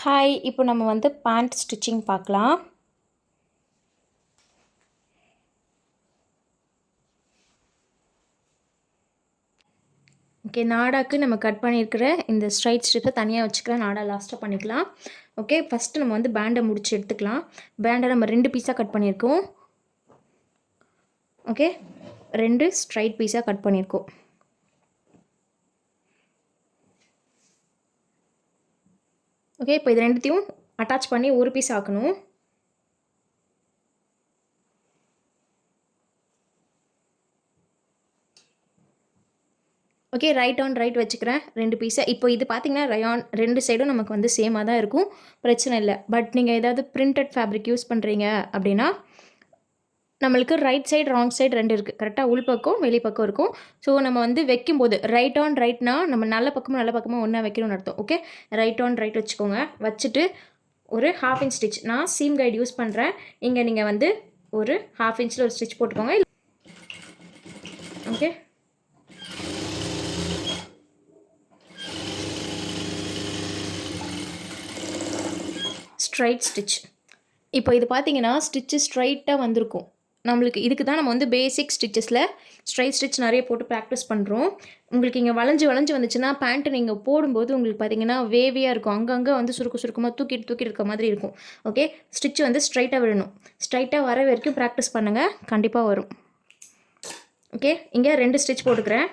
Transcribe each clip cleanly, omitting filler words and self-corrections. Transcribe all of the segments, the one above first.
Hi, இப்போ நம்ம வந்து பேண்ட் ஸ்டிச்சிங் பார்க்கலாம். ஓகே, நாடாக்கு நம்ம கட் பண்ணியிருக்கிற இந்த ஸ்ட்ரைட் ஸ்ட்ரிப்பை தனியாக வச்சுக்கலாம். நாடா லாஸ்ட்டாக பண்ணிக்கலாம். ஓகே, ஃபஸ்ட்டு நம்ம வந்து பேண்டை முடிச்சு எடுத்துக்கலாம். பேண்டை நம்ம 2 பீஸாக கட் பண்ணியிருக்கோம். ஓகே, 2 ஸ்ட்ரைட் பீஸாக கட் பண்ணியிருக்கோம். ஓகே, இப்போ இது ரெண்டுத்தையும் அட்டாச் பண்ணி ஒரு பீஸ் ஆக்கணும். ஓகே, ரைட் ஆன் ரைட் வச்சுக்கிறேன் 2 பீஸை. இப்போ இது பார்த்தீங்கன்னா ரயான் 2 சைடும் நமக்கு வந்து சேமாக தான் இருக்கும், பிரச்சனை இல்லை. பட் நீங்கள் ஏதாவது பிரிண்டட் ஃபேப்ரிக் யூஸ் பண்ணுறீங்க அப்படின்னா நம்மளுக்கு ரைட் சைடு ராங் சைடு 2 இருக்குது. கரெக்டாக உள்பக்கம் வெளிப்பக்கம் இருக்கும். ஸோ நம்ம வந்து வைக்கும்போது ரைட் ஆன் ரைட்னா நம்ம நல்ல பக்கமாக ஒன்றா வைக்கணும்னு அர்த்தம். ஓகே, ரைட் ஆன் ரைட் வச்சுக்கோங்க. வச்சுட்டு ஒரு 1/2 இன்ச் ஸ்டிச், நான் சீம் கைடு யூஸ் பண்ணுறேன். இங்கே நீங்கள் வந்து ஒரு 1/2 இன்ச்சில் ஒரு ஸ்டிச் போட்டுக்கோங்க. Okay, straight stitch. இப்போ இது பார்த்தீங்கன்னா ஸ்டிச்சு ஸ்ட்ரைட்டாக வந்திருக்கும். நம்மளுக்கு இதுக்கு தான் நம்ம வந்து பேசிக் ஸ்டிச்சஸில் ஸ்ட்ரைட் ஸ்டிச் நிறைய போட்டு ப்ராக்டிஸ் பண்ணுறோம். உங்களுக்கு இங்கே வளைஞ்சு வந்துச்சுன்னா பேண்ட்டு நீங்கள் போடும்போது உங்களுக்கு பார்த்தீங்கன்னா வேவியாக இருக்கும். அங்கங்கே வந்து சுருக்கமாக தூக்கிட்டு இருக்க மாதிரி இருக்கும். ஓகே, ஸ்டிச் வந்து ஸ்ட்ரைட்டாக விடணும். ஸ்ட்ரைட்டாக வர வரைக்கும் ப்ராக்டிஸ் பண்ணுங்கள், கண்டிப்பாக வரும். ஓகே, இங்கே 2 ஸ்டிச் போட்டுக்கிறேன்.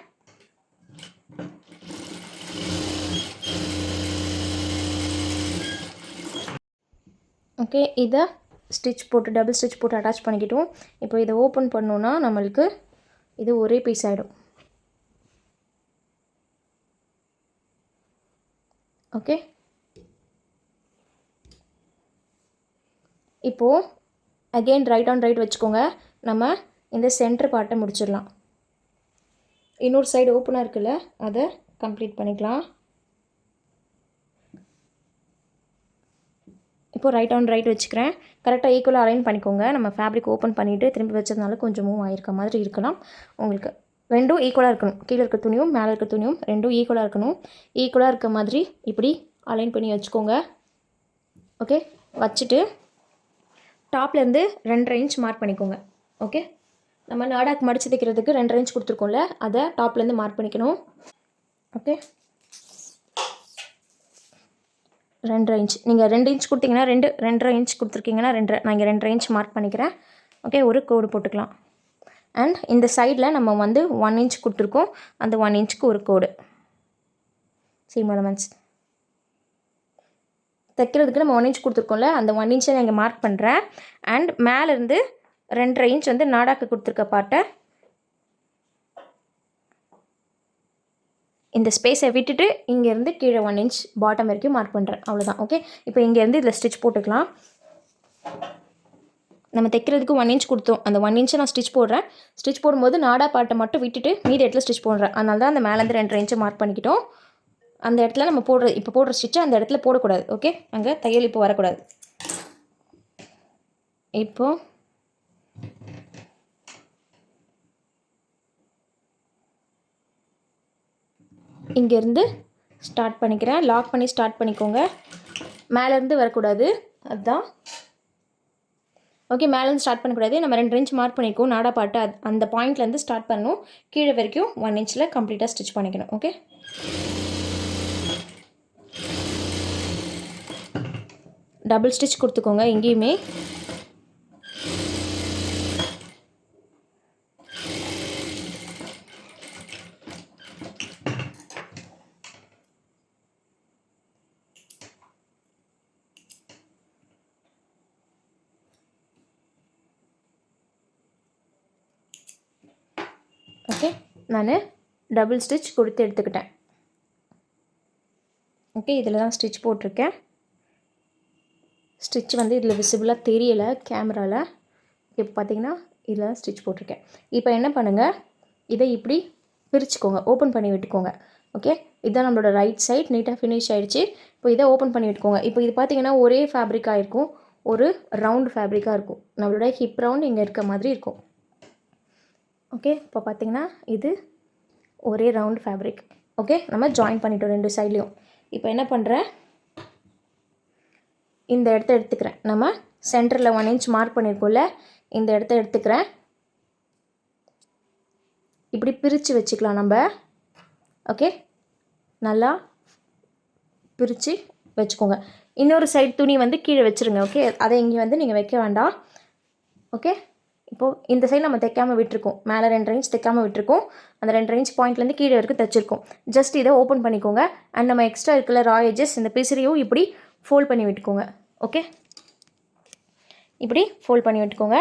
ஓகே, இதை டபுள் ஸ்டிச் போட்டு அட்டாச் பண்ணிக்கிட்டோம். இப்போ இதை ஓப்பன் பண்ணோன்னா நம்மளுக்கு இது ஒரே பீஸ் ஆகிடும். ஓகே, இப்போது அகெயின் ரைட் ஆன் ரைட் வச்சுக்கோங்க. நம்ம இந்த சென்டர் பார்ட்டை முடிச்சிடலாம். இன்னொரு சைடு ஓப்பனாக இருக்குல்ல, அதை கம்ப்ளீட் பண்ணிக்கலாம். இப்போது ரைட் ஆன் ரைட் வச்சுக்கிறேன். கரெக்டாக ஈக்குவலாக அலைன் பண்ணிக்கோங்க. நம்ம ஃபேப்ரிக் ஓப்பன் பண்ணிவிட்டு திரும்பி வச்சதுனால கொஞ்சம் மூவ் ஆகிருக்க மாதிரி இருக்கலாம். உங்களுக்கு 2ம் ஈக்குவலாக இருக்கணும். கீழே இருக்க துணியும் மேலே இருக்க துணியும் 2ம் ஈக்குவலாக இருக்கணும். ஈக்குவலாக இருக்க மாதிரி இப்படி அலைன் பண்ணி வச்சுக்கோங்க. ஓகே, வச்சுட்டு டாப்லேருந்து 2.5 இன்ச் மார்க் பண்ணிக்கோங்க. ஓகே, நம்ம நாடாக்கு மடித்து தைக்கிறதுக்கு 2.5 இன்ச் கொடுத்துருக்கோம்ல, அதை டாப்லேருந்து மார்க் பண்ணிக்கணும். Okay, 2.5 inch. நீங்கள் 2 இன்ச் கொடுத்தீங்கன்னா 2.5 இன்ச் கொடுத்துருக்கீங்கன்னா 2, நான் இங்கே 2.5 இன்ச் மார்க் பண்ணிக்கிறேன். ஓகே, ஒரு கோடு போட்டுக்கலாம். அண்ட் இந்த சைடில் நம்ம வந்து 1 இன்ச் கொடுத்துருக்கோம். அந்த 1 இன்ச்சுக்கு ஒரு கோடு. சீம் எலமெண்ட்ஸ் தைக்கிறதுக்கு நம்ம 1 இன்ச் கொடுத்துருக்கோம்ல, அந்த 1 இன்ச்சை நான் இங்கே மார்க் பண்ணுறேன். அண்ட் மேலேருந்து 2.5 இன்ச் வந்து நாடாக்கு கொடுத்துருக்க பாட்டை இந்த ஸ்பேஸை விட்டுட்டு இங்கேருந்து கீழே 1 இன்ச் பாட்டம் வரைக்கும் மார்க் பண்ணுறேன். அவ்வளோதான். ஓகே, இப்போ இங்கேருந்து இதில் ஸ்டிச் போட்டுக்கலாம். நம்ம தைக்கிறதுக்கு 1 இன்ச் கொடுத்தோம். அந்த 1 இன்ச்சை நான் ஸ்டிச் போடுறேன். ஸ்டிச் போடும்போது நாடா பாட்டை மட்டும் விட்டுட்டு மீதி இடத்துல ஸ்டிச் போடுறேன். அதனால தான் அந்த மேலேருந்து 2.5 இன்ச்சை மார்க் பண்ணிக்கிட்டோம். அந்த இடத்துல நம்ம இப்போ போடுற ஸ்டிச்சை அந்த இடத்துல போடக்கூடாது. ஓகே, அங்கே தையல் இப்போ வரக்கூடாது. இப்போது இங்கேருந்து ஸ்டார்ட் பண்ணிக்கிறேன். லாக் பண்ணி ஸ்டார்ட் பண்ணிக்கோங்க. மேலேருந்து வரக்கூடாது, அதுதான். ஓகே, மேலேருந்து ஸ்டார்ட் பண்ணக்கூடாது. நம்ம 2 இன்ச் மார்க் பண்ணிக்கோம். நாடா பாட்டு அந்த பாயிண்ட்லேருந்து ஸ்டார்ட் பண்ணணும். கீழே வரைக்கும் 1 இன்ச்சில் கம்ப்ளீட்டாக ஸ்டிச் பண்ணிக்கணும். ஓகே, டபுள் ஸ்டிச் கொடுத்துக்கோங்க எங்கேயுமே. ஓகே, நான் டபுள் ஸ்டிச் கொடுத்து எடுத்துக்கிட்டேன். ஓகே, இதில் தான் ஸ்டிச் போட்டிருக்கேன். ஸ்டிச் வந்து இதில் விசிபிளாக தெரியலை கேமராவில். இப்போ பார்த்தீங்கன்னா இதில் தான் ஸ்டிச் போட்டிருக்கேன். இப்போ என்ன பண்ணுங்கள், இதை இப்படி பிரிச்சுக்கோங்க, ஓப்பன் பண்ணி விட்டுக்கோங்க. ஓகே, இதுதான் நம்மளோட ரைட் சைட் நீட்டாக ஃபினிஷ் ஆகிடுச்சு. இப்போ இதை ஓப்பன் பண்ணி விட்டுக்கோங்க. இப்போ இது பார்த்தீங்கன்னா ஒரே ஃபேப்ரிக்காக இருக்கும், ஒரு ரவுண்டு ஃபேப்ரிக்காக இருக்கும். நம்மளோட ஹிப் ரவுண்ட் இங்கே இருக்க மாதிரி இருக்கும். ஓகே, இப்போ பார்த்தீங்கன்னா இது ஒரே ரவுண்ட் ஃபேப்ரிக். ஓகே, நம்ம ஜாயின் பண்ணிட்டோம் 2 சைட்லேயும். இப்போ என்ன பண்ணுறேன், இந்த இடத்த எடுத்துக்கிறேன். நம்ம சென்டரில் 1 இன்ச் மார்க் பண்ணியிருக்கோம்ல, இந்த இடத்த எடுத்துக்கிறேன். இப்படி பிரித்து வச்சுக்கலாம் நம்ம. ஓகே, நல்லா பிரித்து வச்சுக்கோங்க. இன்னொரு சைடு துணி வந்து கீழே வச்சுருங்க. ஓகே, அதை இங்கே வந்து நீங்கள் வைக்க வேண்டாம். ஓகே, இப்போது இந்த சைடு நம்ம தைக்காமல் விட்டுருக்கோம். மேலே 2 இன்ச் தைக்காமல் விட்டுருக்கோம். அந்த 2 இன்ச் பாயிண்ட்லேருந்து கீழே வரைக்கும் தைச்சிருக்கோம். ஜஸ்ட் இதை ஓப்பன் பண்ணிக்கோங்க. அண்ட் நம்ம எக்ஸ்ட்ரா இருக்கிற ரா எட்ஜஸ் இந்த பிசிறியும் இப்படி ஃபோல்ட் பண்ணி விட்டுக்கோங்க. ஓகே, இப்படி ஃபோல்ட் பண்ணி விட்டுக்கோங்க.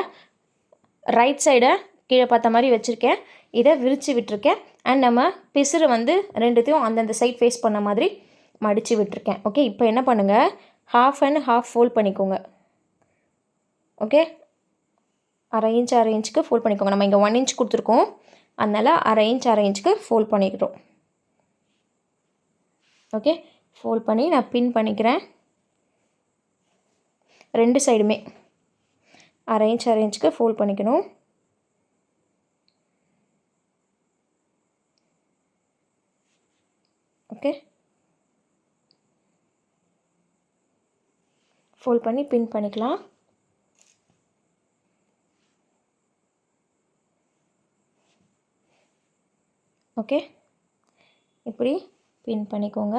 ரைட் சைடை கீழே பார்த்த மாதிரி வச்சுருக்கேன். இதை விரித்து விட்டுருக்கேன். அண்ட் நம்ம பிசுறு வந்து ரெண்டுத்தையும் அந்தந்த சைட் ஃபேஸ் பண்ண மாதிரி மடித்து விட்டுருக்கேன். ஓகே, இப்போ என்ன பண்ணுங்கள், ஹாஃப் அண்ட் ஹாஃப் ஃபோல்ட் பண்ணிக்கோங்க. ஓகே, அரை இன்ச்சுக்கு ஃபோல்ட் பண்ணிக்கோங்க. நம்ம இங்கே 1 இன்ச் கொடுத்துருக்கோம், அதனால் அரை இன்ச்சுக்கு ஃபோல்ட் பண்ணிக்கிறோம். ஓகே, ஃபோல்ட் பண்ணி நான் பின் பண்ணிக்கிறேன். 2 சைடுமே அரை இன்ச்சுக்கு ஃபோல்ட் பண்ணிக்கணும். ஓகே, ஃபோல்ட் பண்ணி பின் பண்ணிக்கலாம். ஓகே, இப்படி பின் பண்ணிக்கோங்க.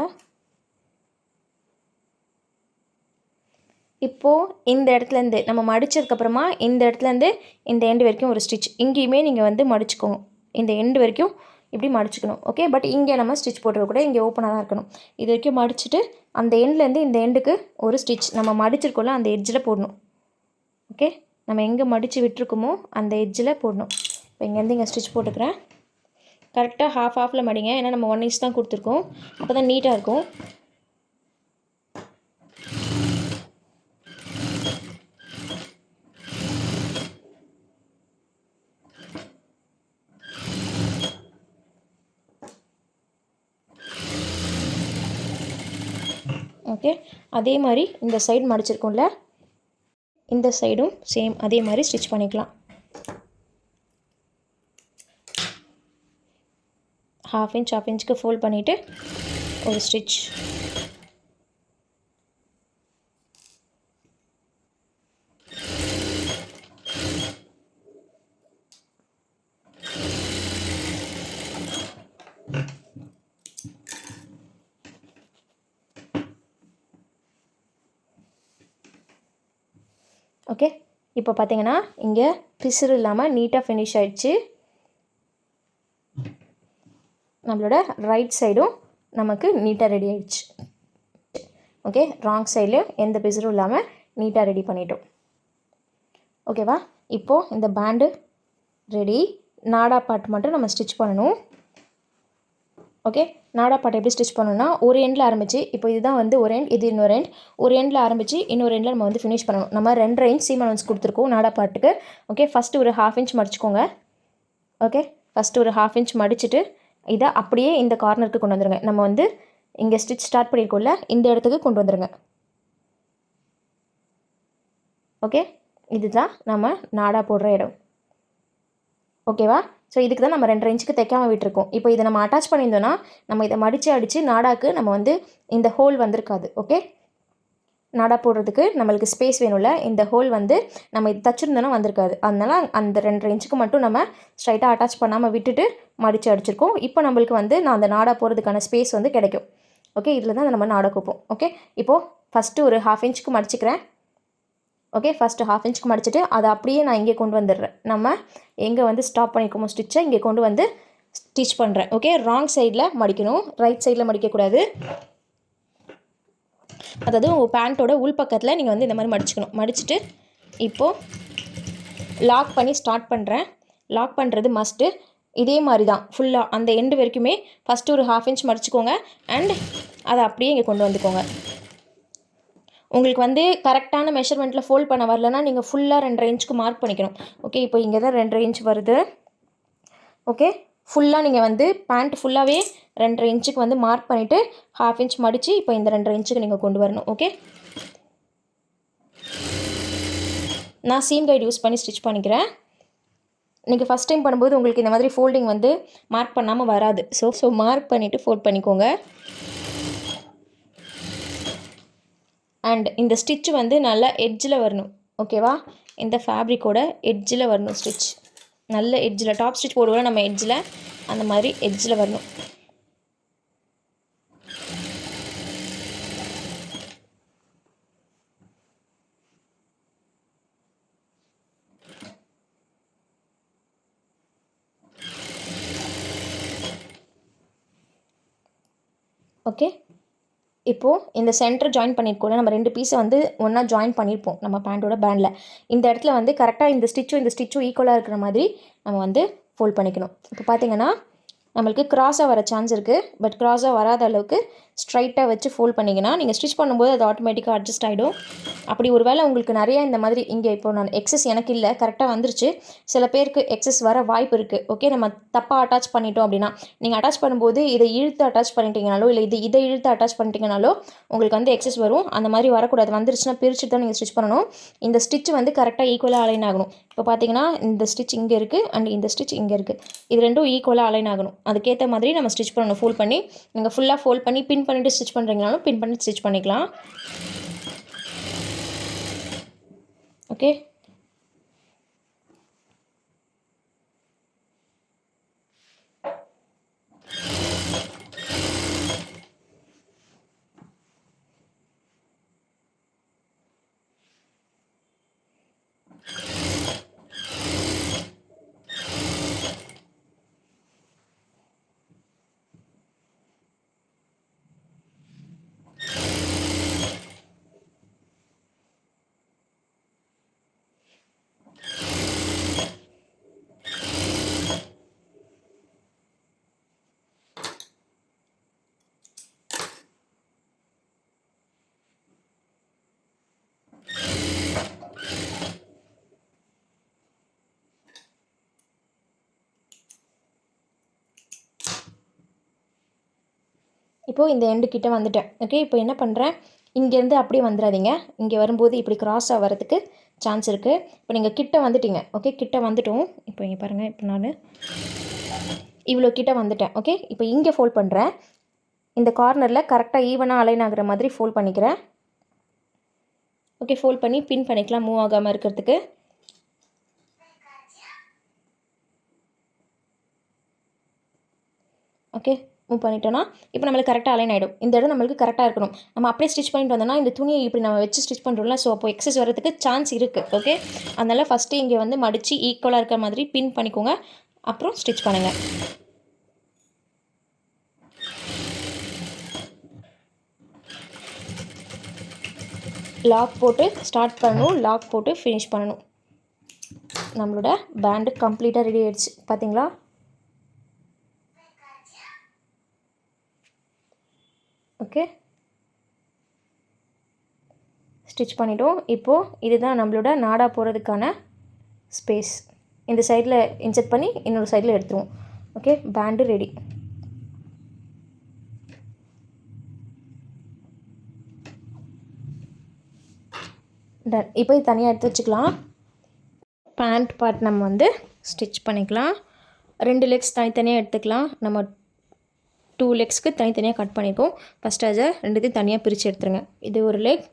இப்போது இந்த இடத்துலேருந்து நம்ம மடித்ததுக்கப்புறமா இந்த இடத்துலேருந்து இந்த எண்டு வரைக்கும் ஒரு ஸ்டிச் இங்கேயுமே நீங்கள் வந்து மடிச்சுக்கோங்க. இந்த எண்டு வரைக்கும் இப்படி மடிச்சுக்கணும். ஓகே, பட் இங்கே நம்ம ஸ்டிச் போட்டுக்கூட இங்கே ஓப்பனாக தான் இருக்கணும். இது வரைக்கும் மடிச்சுட்டு அந்த எண்ட்லேருந்து இந்த எண்டுக்கு ஒரு ஸ்டிச் நம்ம மடிச்சிருக்கோம்ல அந்த எட்ஜில் போடணும். ஓகே, நம்ம எங்கே மடித்து விட்டுருக்கோமோ அந்த எட்ஜில் போடணும். இப்போ இங்கேருந்து இங்கே ஸ்டிச் போட்டுக்கிறேன். கரெக்டாக ஹாஃபில் மடிங்க, ஏன்னா நம்ம 1 இன்ச் தான் கொடுத்துருக்கோம். அப்போ தான் நீட்டாக இருக்கும். ஓகே, அதே மாதிரி இந்த சைடு மடிச்சிருக்கோம்ல, இந்த சைடும் சேம் அதே மாதிரி ஸ்டிச் பண்ணிக்கலாம். ஹாஃப் இன்ச்சுக்கு ஃபோல்ட் பண்ணிவிட்டு ஒரு ஸ்டிச். ஓகே, இப்போ பார்த்தீங்கன்னா இங்கே பிசுறு இல்லாமல் நீட்டாக ஃபினிஷ் ஆகிடுச்சு. நம்மளோட ரைட் சைடும் நமக்கு நீட்டாக ரெடி ஆகிடுச்சு. ஓகே, ராங் சைட்லேயும் எந்த பிசுறும் இல்லாமல் நீட்டாக ரெடி பண்ணிட்டோம். ஓகேவா, இப்போது இந்த பேண்டு ரெடி. நாடா பார்ட் மட்டும் நம்ம ஸ்டிச் பண்ணணும். ஓகே, நாடா பாட்டை எப்படி ஸ்டிச் பண்ணணும்னா, ஒரு எண்டில் ஆரம்பித்து, இப்போ இதுதான் வந்து ஒரு எண்ட், இது இன்னொரு எண்ட், ஒரு எண்டில் ஆரம்பித்து இன்னொரு எண்டில் நம்ம வந்து ஃபினிஷ் பண்ணணும். நம்ம 2.5 இன்ச் சீம் அலவன்ஸ் கொடுத்துருக்கோம் நாடா பாட்டுக்கு. ஓகே, ஃபஸ்ட்டு ஒரு ½ இன்ச் மடிச்சுக்கோங்க. ஓகே, ஃபஸ்ட்டு ஒரு ½ இன்ச் மடிச்சுட்டு இதை அப்படியே இந்த கார்னருக்கு கொண்டு வந்துடுங்க. நம்ம வந்து இங்கே ஸ்டிச் ஸ்டார்ட் பண்ணியிருக்கோம்ல, இந்த இடத்துக்கு கொண்டு வந்துடுங்க. ஓகே, இதுதான் நம்ம நாடா போடுற இடம். ஓகேவா, ஸோ இதுக்கு தான் நம்ம 2.5 இன்ச்சுக்கு தைக்காமல் விட்டுருக்கோம். இப்போ இதை நம்ம அட்டாச் பண்ணியிருந்தோன்னா நம்ம இதை அடித்து நாடாக்கு நம்ம வந்து இந்த ஹோல் வந்திருக்காது. ஓகே, நாடா போடுறதுக்கு நம்மளுக்கு ஸ்பேஸ் வேணும்ல, இந்த ஹோல் வந்து நம்ம இது தச்சுருந்தோன்னா வந்திருக்காது. அதனால் அந்த 2.5 இன்ச்சுக்கு மட்டும் நம்ம ஸ்ட்ரைட்டாக அட்டாச் பண்ணாமல் விட்டுட்டு மடித்து அடிச்சிருக்கோம். இப்போ நம்மளுக்கு வந்து நான் அந்த நாடா போடுறதுக்கான ஸ்பேஸ் வந்து கிடைக்கும். ஓகே, இதில் தான் நம்ம நாடா கூப்போம். ஓகே, இப்போது ஃபஸ்ட்டு ஒரு ½ இன்ச்சுக்கு மடிச்சுக்கிறேன். ஓகே, ஃபஸ்ட்டு ½ இன்ச்சுக்கு மடிச்சுட்டு அதை அப்படியே நான் இங்கே கொண்டு வந்துடுறேன். நம்ம எங்கே வந்து ஸ்டாப் பண்ணிக்கோமோ ஸ்டிச்சை இங்கே கொண்டு வந்து ஸ்டிச் பண்ணுறேன். ஓகே, ராங் சைடில் மடிக்கணும், ரைட் சைடில் மடிக்கக்கூடாது. அதாவது உங்கள் பேண்ட்டோட உள் பக்கத்தில் நீங்கள் வந்து இந்த மாதிரி மடிச்சுக்கணும். மடிச்சுட்டு இப்போது லாக் பண்ணி ஸ்டார்ட் பண்ணுறேன். லாக் பண்ணுறது மஸ்ட்டு. இதே மாதிரி தான் ஃபுல்லாக அந்த எண்டு வரைக்குமே ஃபஸ்ட்டு ஒரு ½ இன்ச் மடிச்சுக்கோங்க. அண்ட் அதை அப்படியே இங்கே கொண்டு வந்துக்கோங்க. உங்களுக்கு வந்து கரெக்டான மெஷர்மெண்ட்டில் ஃபோல்ட் பண்ண வரலன்னா நீங்கள் ஃபுல்லாக 2.5 இன்ச்சுக்கு மார்க் பண்ணிக்கணும். ஓகே, இப்போ இங்கே தான் 2.5 இன்ச் வருது. ஓகே, ஃபுல்லாக நீங்கள் வந்து பேண்ட் ஃபுல்லாகவே 2.5 இன்ச்சுக்கு வந்து மார்க் பண்ணிவிட்டு ½ இன்ச் மடித்து இப்போ இந்த 2.5 இன்ச்சுக்கு நீங்கள் கொண்டு வரணும். ஓகே, நான் சீம் கைடு யூஸ் பண்ணி ஸ்டிச் பண்ணிக்கிறேன். நீங்கள் ஃபஸ்ட் டைம் பண்ணும்போது உங்களுக்கு இந்த மாதிரி ஃபோல்டிங் வந்து மார்க் பண்ணாமல் வராது. ஸோ மார்க் பண்ணிவிட்டு ஃபோல்ட் பண்ணிக்கோங்க. அண்ட் இந்த ஸ்டிச் வந்து நல்லா எட்ஜில் வரணும். ஓகேவா? இந்த ஃபேப்ரிக்கோட எட்ஜில் வரணும் ஸ்டிச். நல்ல எட்ஜில் டாப் ஸ்டிச் போடுவோம் நம்ம எட்ஜில், அந்த மாதிரி எட்ஜில் வரணும். ஓகே, இப்போது இந்த சென்டர் ஜாயின் பண்ணியிருக்கோம்ல, நம்ம 2 பீஸை வந்து ஒன்றா ஜாயின் பண்ணியிருப்போம் நம்ம பேண்ட்டோட பேண்டில். இந்த இடத்துல வந்து கரெக்டாக இந்த ஸ்டிச்சும் ஈக்குவலாக இருக்கிற மாதிரி நம்ம வந்து ஃபோல்ட் பண்ணிக்கணும். இப்போ பார்த்தீங்கன்னா நம்மளுக்கு க்ராஸாக வர சான்ஸ் இருக்குது. பட் க்ராஸாக வராத அளவுக்கு ஸ்ட்ரைட்டாக வச்சு ஃபோல்ட் பண்ணிங்கன்னா நீங்கள் ஸ்டிச் பண்ணும்போது அது ஆட்டோமேட்டிக்காக அட்ஜஸ்ட் ஆகிடும். அப்படி ஒரு வேளை உங்களுக்கு நிறையா இந்த மாதிரி இங்கே இப்போ நான் எக்ஸஸ் எனக்கு இல்லை, கரெக்டாக வந்துருச்சு. சில பேருக்கு எக்ஸஸ் வர வாய்ப்பு இருக்குது. ஓகே, நம்ம தப்பாக அட்டாச் பண்ணிட்டோம் அப்படின்னா, நீங்கள் அட்டாச் பண்ணும்போது இதை இழுத்து அட்டாச் பண்ணிட்டீங்கனாலோ இல்லை இதை இழுத்து அட்டாச் பண்ணிட்டீங்கனாலோ உங்களுக்கு வந்து எக்ஸஸ் வரும். அந்த மாதிரி வரக்கூடாது. வந்துருச்சுன்னா பிரிச்சுட்டு தான் நீங்கள் ஸ்டிச் பண்ணணும். இந்த ஸ்டிச் வந்து கரெக்டாக ஈக்குவலாக அலைன் ஆகணும். இப்போ பார்த்தீங்கன்னா இந்த ஸ்டிச் இங்கே இருக்குது அண்ட் இந்த ஸ்டிச் இங்கே இருக்குது. இது ரெண்டும் ஈக்குவலாக அலைன் ஆகணும். அதுக்கேற்ற மாதிரி நம்ம ஸ்டிச் பண்ணணும். ஃபோல்ட் பண்ணி நீங்கள் ஃபுல்லாக ஃபோல்ட் பண்ணி பின் பண்ணிவிட்டு ஸ்டிச் பண்ணுறீங்கனாலும் பின் பண்ணி ஸ்டிச் பண்ணிக்கலாம். ஓகே, இப்போது இந்த எண்டு கிட்ட வந்துட்டேன். ஓகே, இப்போ என்ன பண்ணுறேன், இங்கேருந்து அப்படியே வந்துடாதீங்க. இங்கே வரும்போது இப்படி க்ராஸாக வரதுக்கு சான்ஸ் இருக்குது. இப்போ நீங்கள் கிட்ட வந்துட்டீங்க. ஓகே, கிட்ட வந்துட்டோம். இப்போ இங்கே பாருங்கள், இப்போ நான் இவ்வளோ கிட்ட வந்துட்டேன். ஓகே, இப்போ இங்கே ஃபோல்ட் பண்ணுறேன். இந்த கார்னரில் கரெக்டாக ஈவனாக அலைன் ஆகிற மாதிரி ஃபோல்ட் பண்ணிக்கிறேன். ஓகே, ஃபோல்ட் பண்ணி பின் பண்ணிக்கலாம் மூவ் ஆகாமல் இருக்கிறதுக்கு. ஓகே, மூவ் பண்ணிட்டோன்னா இப்போ நம்மளுக்கு கரெக்டாக அலைன் ஆகிடும். இந்த இடம் நம்மளுக்கு கரெக்டாக இருக்கணும். நம்ம அப்படியே ஸ்டிச் பண்ணிட்டு வந்தோம்னா இந்த துணியை இப்படி நம்ம வச்சு ஸ்டிச் பண்ணுறோம்ல, ஸோ அப்போ எக்ஸஸ் வரதுக்கு சான்ஸ் இருக்குது. ஓகே, அதனால் ஃபஸ்ட்டு இங்கே வந்து மடித்து ஈக்குவலாக இருக்கிற மாதிரி பின் பண்ணிக்கோங்க. அப்புறம் ஸ்டிச் பண்ணுங்கள். லாக் போட்டு ஸ்டார்ட் பண்ணணும், லாக் போட்டு ஃபினிஷ் பண்ணணும். நம்மளோட பேண்டு கம்ப்ளீட்டாக ரெடி ஆகிடுச்சு. பார்த்தீங்களா? ஓகே, ஸ்டிச் பண்ணிட்டோம். இப்போது இதுதான் நம்மளோட நாடா போகிறதுக்கான ஸ்பேஸ். இந்த சைடில் இன்செர்ட் பண்ணி இன்னொரு சைடில் எடுத்துருவோம். Okay, band ready. டன். இப்போ இது தனியாக எடுத்து வச்சுக்கலாம். பேண்ட் பார்ட் நம்ம வந்து ஸ்டிச் பண்ணிக்கலாம். 2 லெக்ஸ் தனித்தனியாக எடுத்துக்கலாம். நம்ம 2 லெக்ஸ்க்கு தனித்தனியாக கட் பண்ணிப்போம். ஃபஸ்ட்டு அதை 2த்தையும் தனியாக பிரித்து எடுத்துருங்க. இது ஒரு லெக்,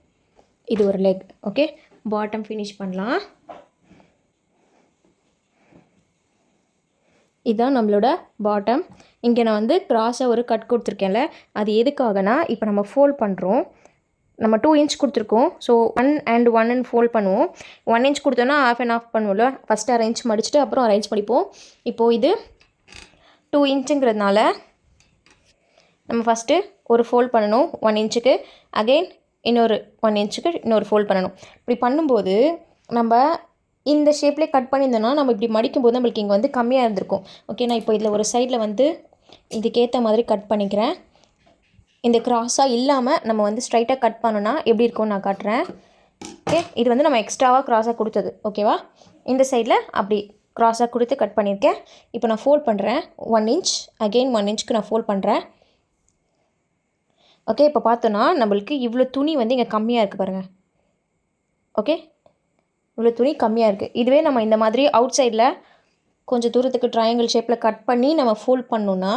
இது ஒரு லெக். ஓகே, பாட்டம் ஃபினிஷ் பண்ணலாம். இதுதான் நம்மளோட பாட்டம். இங்கே நான் வந்து க்ராஸாக ஒரு கட் கொடுத்துருக்கேன்ல, அது எதுக்காகனா இப்போ நம்ம ஃபோல்ட் பண்ணுறோம். நம்ம 2 இன்ச் கொடுத்துருக்கோம். ஸோ 1 and 1 ஃபோல்ட் பண்ணுவோம். 1 இன்ச் கொடுத்தோன்னா ஆஃப் அண்ட் ஆஃப் பண்ணுவோம்ல, ஃபஸ்ட்டு அரேஞ்ச் மடிச்சுட்டு அப்புறம் அரேஞ்ச் பண்ணிப்போம். இப்போது இது 2 இன்ச்சுங்கிறதுனால நம்ம ஃபஸ்ட்டு ஒரு ஃபோல்ட் பண்ணணும் 1 இன்ச்சுக்கு, அகெயின் இன்னொரு 1 இன்ச்சுக்கு இன்னொரு ஃபோல்ட் பண்ணணும். இப்படி பண்ணும்போது நம்ம இந்த ஷேப்லேயே கட் பண்ணியிருந்தோன்னா நம்ம இப்படி மடிக்கும்போது நம்மளுக்கு இங்கே வந்து கம்மியாக இருந்திருக்கும். ஓகே, நான் இப்போ இதில் ஒரு சைடில் வந்து இதுக்கேற்ற மாதிரி கட் பண்ணிக்கிறேன். இந்த க்ராஸாக இல்லாமல் நம்ம வந்து ஸ்ட்ரைட்டாக கட் பண்ணோன்னா எப்படி இருக்கும்னு நான் காட்டுறேன். ஓகே, இது வந்து நம்ம எக்ஸ்ட்ராவாக க்ராஸாக கொடுத்தது. ஓகேவா? இந்த சைடில் அப்படி க்ராஸாக கொடுத்து கட் பண்ணியிருக்கேன். இப்போ நான் ஃபோல்ட் பண்ணுறேன் 1 இன்ச், அகெயின் 1 இன்ச்சுக்கு நான் ஃபோல்ட் பண்ணுறேன். ஓகே, இப்போ பார்த்தோன்னா நம்மளுக்கு இவ்வளோ துணி வந்து இங்கே கம்மியாக இருக்குது பாருங்கள். ஓகே, இவ்வளோ துணி கம்மியாக இருக்குது. இதுவே நம்ம இந்த மாதிரி அவுட் சைடில் கொஞ்சம் தூரத்துக்கு ட்ரையாங்கிள் ஷேப்பில் கட் பண்ணி நம்ம ஃபோல்ட் பண்ணோன்னா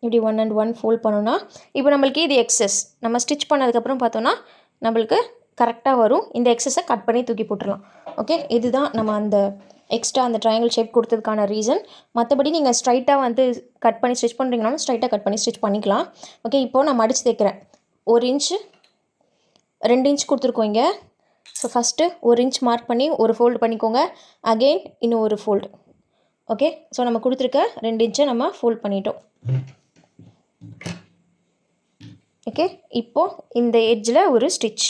இப்படி 1 and 1 ஃபோல்ட் பண்ணோன்னா இப்போ நம்மளுக்கு இது எக்ஸஸ். நம்ம ஸ்டிச் பண்ணதுக்கப்புறம் பார்த்தோன்னா நம்மளுக்கு கரெக்டாக வரும். இந்த எக்ஸஸை கட் பண்ணி தூக்கி போட்டுடலாம். ஓகே, இதுதான் நம்ம அந்த எக்ஸ்ட்ரா அந்த ட்ரையாங்கிள் ஷேப் கொடுத்ததுக்கான ரீசன். மற்றபடி நீங்கள் ஸ்ட்ரைட்டாக வந்து கட் பண்ணி ஸ்டிச் பண்ணுறீங்கனாலும் ஸ்ட்ரைட்டாக கட் பண்ணி ஸ்டிச் பண்ணிக்கலாம். ஓகே, இப்போது நான் மடித்து தைக்கிறேன். 1 இன்ச்சு 2 இன்ச் கொடுத்துருக்கோம் இங்கே. ஸோ ஃபஸ்ட்டு 1 இன்ச் மார்க் பண்ணி ஒரு ஃபோல்டு பண்ணிக்கோங்க. அகெயின் இன்னும் ஒரு ஃபோல்டு. ஓகே, ஸோ நம்ம கொடுத்துருக்க 2 இன்ச்சை நம்ம ஃபோல்ட் பண்ணிட்டோம். ஓகே, இப்போது இந்த எட்ஜில் ஒரு ஸ்டிச்.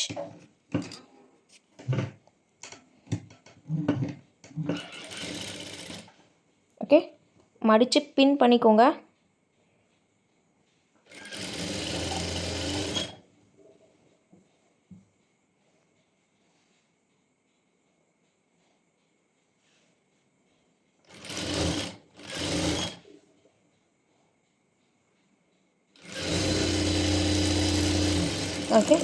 ஓகே, மடித்து பின் பண்ணிக்கோங்க. ஓகே,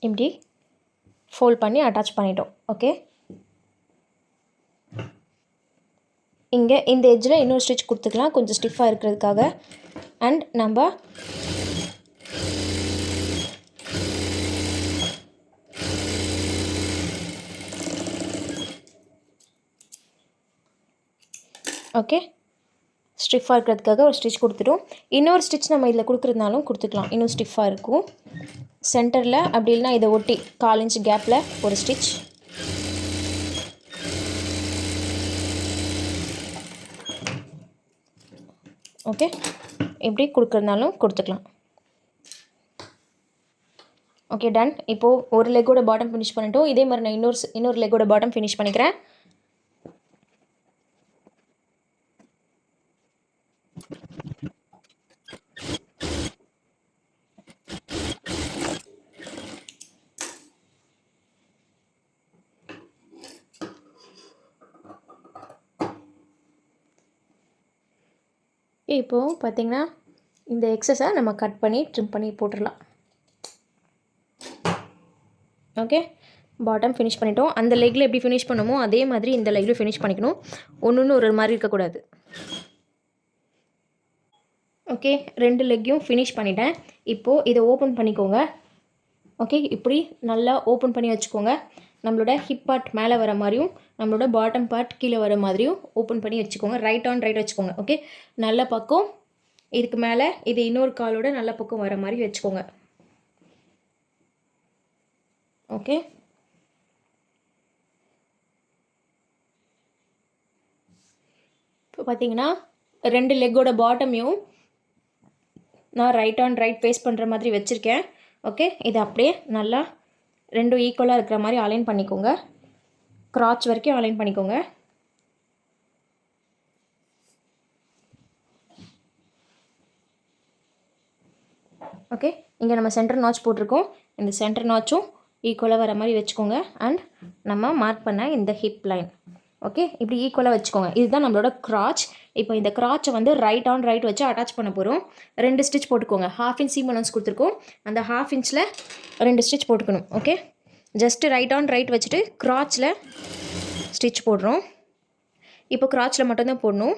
இப்படி ஃபோல்ட் பண்ணி அட்டாச் பண்ணிட்டோம். ஓகே, இங்கே இந்த எட்ஜில் இன்னொரு ஸ்டிச் கொடுத்துக்கலாம் கொஞ்சம் ஸ்டிஃபாக இருக்கிறதுக்காக. அண்ட் நம்ம ஓகே ஸ்டிஃபாக இருக்கிறதுக்காக ஒரு ஸ்டிச் கொடுத்துட்டோம். இன்னொரு ஸ்டிச் நம்ம இதில் கொடுக்குறதுனாலும் கொடுத்துக்கலாம், இன்னும் ஸ்டிஃபாக இருக்கும். சென்டரில் அப்படி இல்லைனா இதை ஒட்டி 1/4 இன்ச் கேப்பில் ஒரு ஸ்டிச். ஓகே, இப்படி கொடுக்குறதுனாலும் கொடுத்துக்கலாம். Okay, done. இப்போது ஒரு லெக்கோட பாட்டம் ஃபினிஷ் பண்ணிட்டோம். இதே மாதிரி நான் இன்னொரு லெக்கோட பாட்டம் ஃபினிஷ் பண்ணிக்கிறேன். இப்போது பார்த்திங்கன்னா இந்த எக்ஸஸை நம்ம கட் பண்ணி ட்ரிம் பண்ணி போட்டுடலாம். ஓகே, பாட்டம் ஃபினிஷ் பண்ணிட்டோம். அந்த லெக்கில் எப்படி ஃபினிஷ் பண்ணமோ அதே மாதிரி இந்த லெக்கில் ஃபினிஷ் பண்ணிக்கணும். ஒன்று ஒரு மாதிரி இருக்கக்கூடாது. ஓகே, 2 லெக்கையும் ஃபினிஷ் பண்ணிட்டேன். இப்போது இதை ஓப்பன் பண்ணிக்கோங்க. ஓகே, இப்படி நல்லா ஓப்பன் பண்ணி வச்சுக்கோங்க. நம்மளோட ஹிப் பார்ட் மேலே வர மாதிரியும் நம்மளோட பாட்டம் பார்ட் கீழே வர மாதிரியும் ஓப்பன் பண்ணி வச்சுக்கோங்க. ரைட் ஆன் ரைட் வச்சுக்கோங்க. ஓகே, நல்ல பக்கம் இதுக்கு மேலே இது இன்னொரு காலோட நல்ல பக்கம் வர மாதிரி வச்சுக்கோங்க. ஓகே, இப்போ பார்த்தீங்கன்னா 2 லெக்கோட பாட்டமையும் நான் ரைட் ஆன் ரைட் ஃபேஸ் பண்ணுற மாதிரி வச்சுருக்கேன். ஓகே, இது அப்படியே நல்லா 2 ஈக்குவலாக இருக்கிற மாதிரி அலைன் பண்ணிக்கோங்க. கிராச் வரைக்கும் அலைன் பண்ணிக்கோங்க. ஓகே, இங்கே நம்ம சென்டர் நாச் போட்டிருக்கோம். இந்த சென்டர் நாச்சும் ஈக்குவலாக வர மாதிரி வச்சுக்கோங்க. அண்ட் நம்ம மார்க் பண்ண இந்த ஹிப் லைன். ஓகே, இப்படி ஈக்குவலாக வச்சுக்கோங்க. இதுதான் நம்மளோட கிராச். இப்போ இந்த கிராச்சை வந்து ரைட் ஆன் ரைட் வச்சு அட்டாச் பண்ண போகிறோம். 2 ஸ்டிச் போட்டுக்கோங்க. 1/2 இன்ச் சீம் அலோன்ஸ் கொடுத்துருக்கோம். அந்த 1/2 இன்ச்சில் 2 ஸ்டிச் போட்டுக்கணும். Okay, just right on right வச்சுட்டு கிராச்சில் ஸ்டிச் போடுறோம். இப்போ கிராச்சில் மட்டும்தான் போடணும்.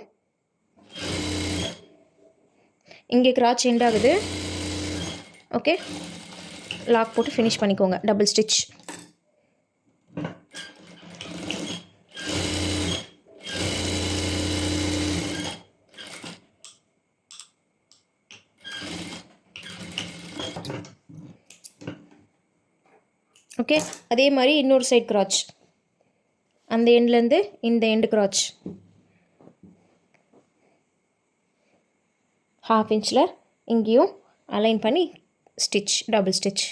இங்கே கிராச் எண்ட் ஆகுது. ஓகே, லாக் போட்டு ஃபினிஷ் பண்ணிக்கோங்க. Double stitch. ஓகே, அதே மாதிரி இன்னொரு சைட் கிராச், அந்த எண்ட்லேருந்து இந்த எண்டு கிராச் 1/2 இன்ச்சில் இங்கேயும் அலைன் பண்ணி stitch, double stitch.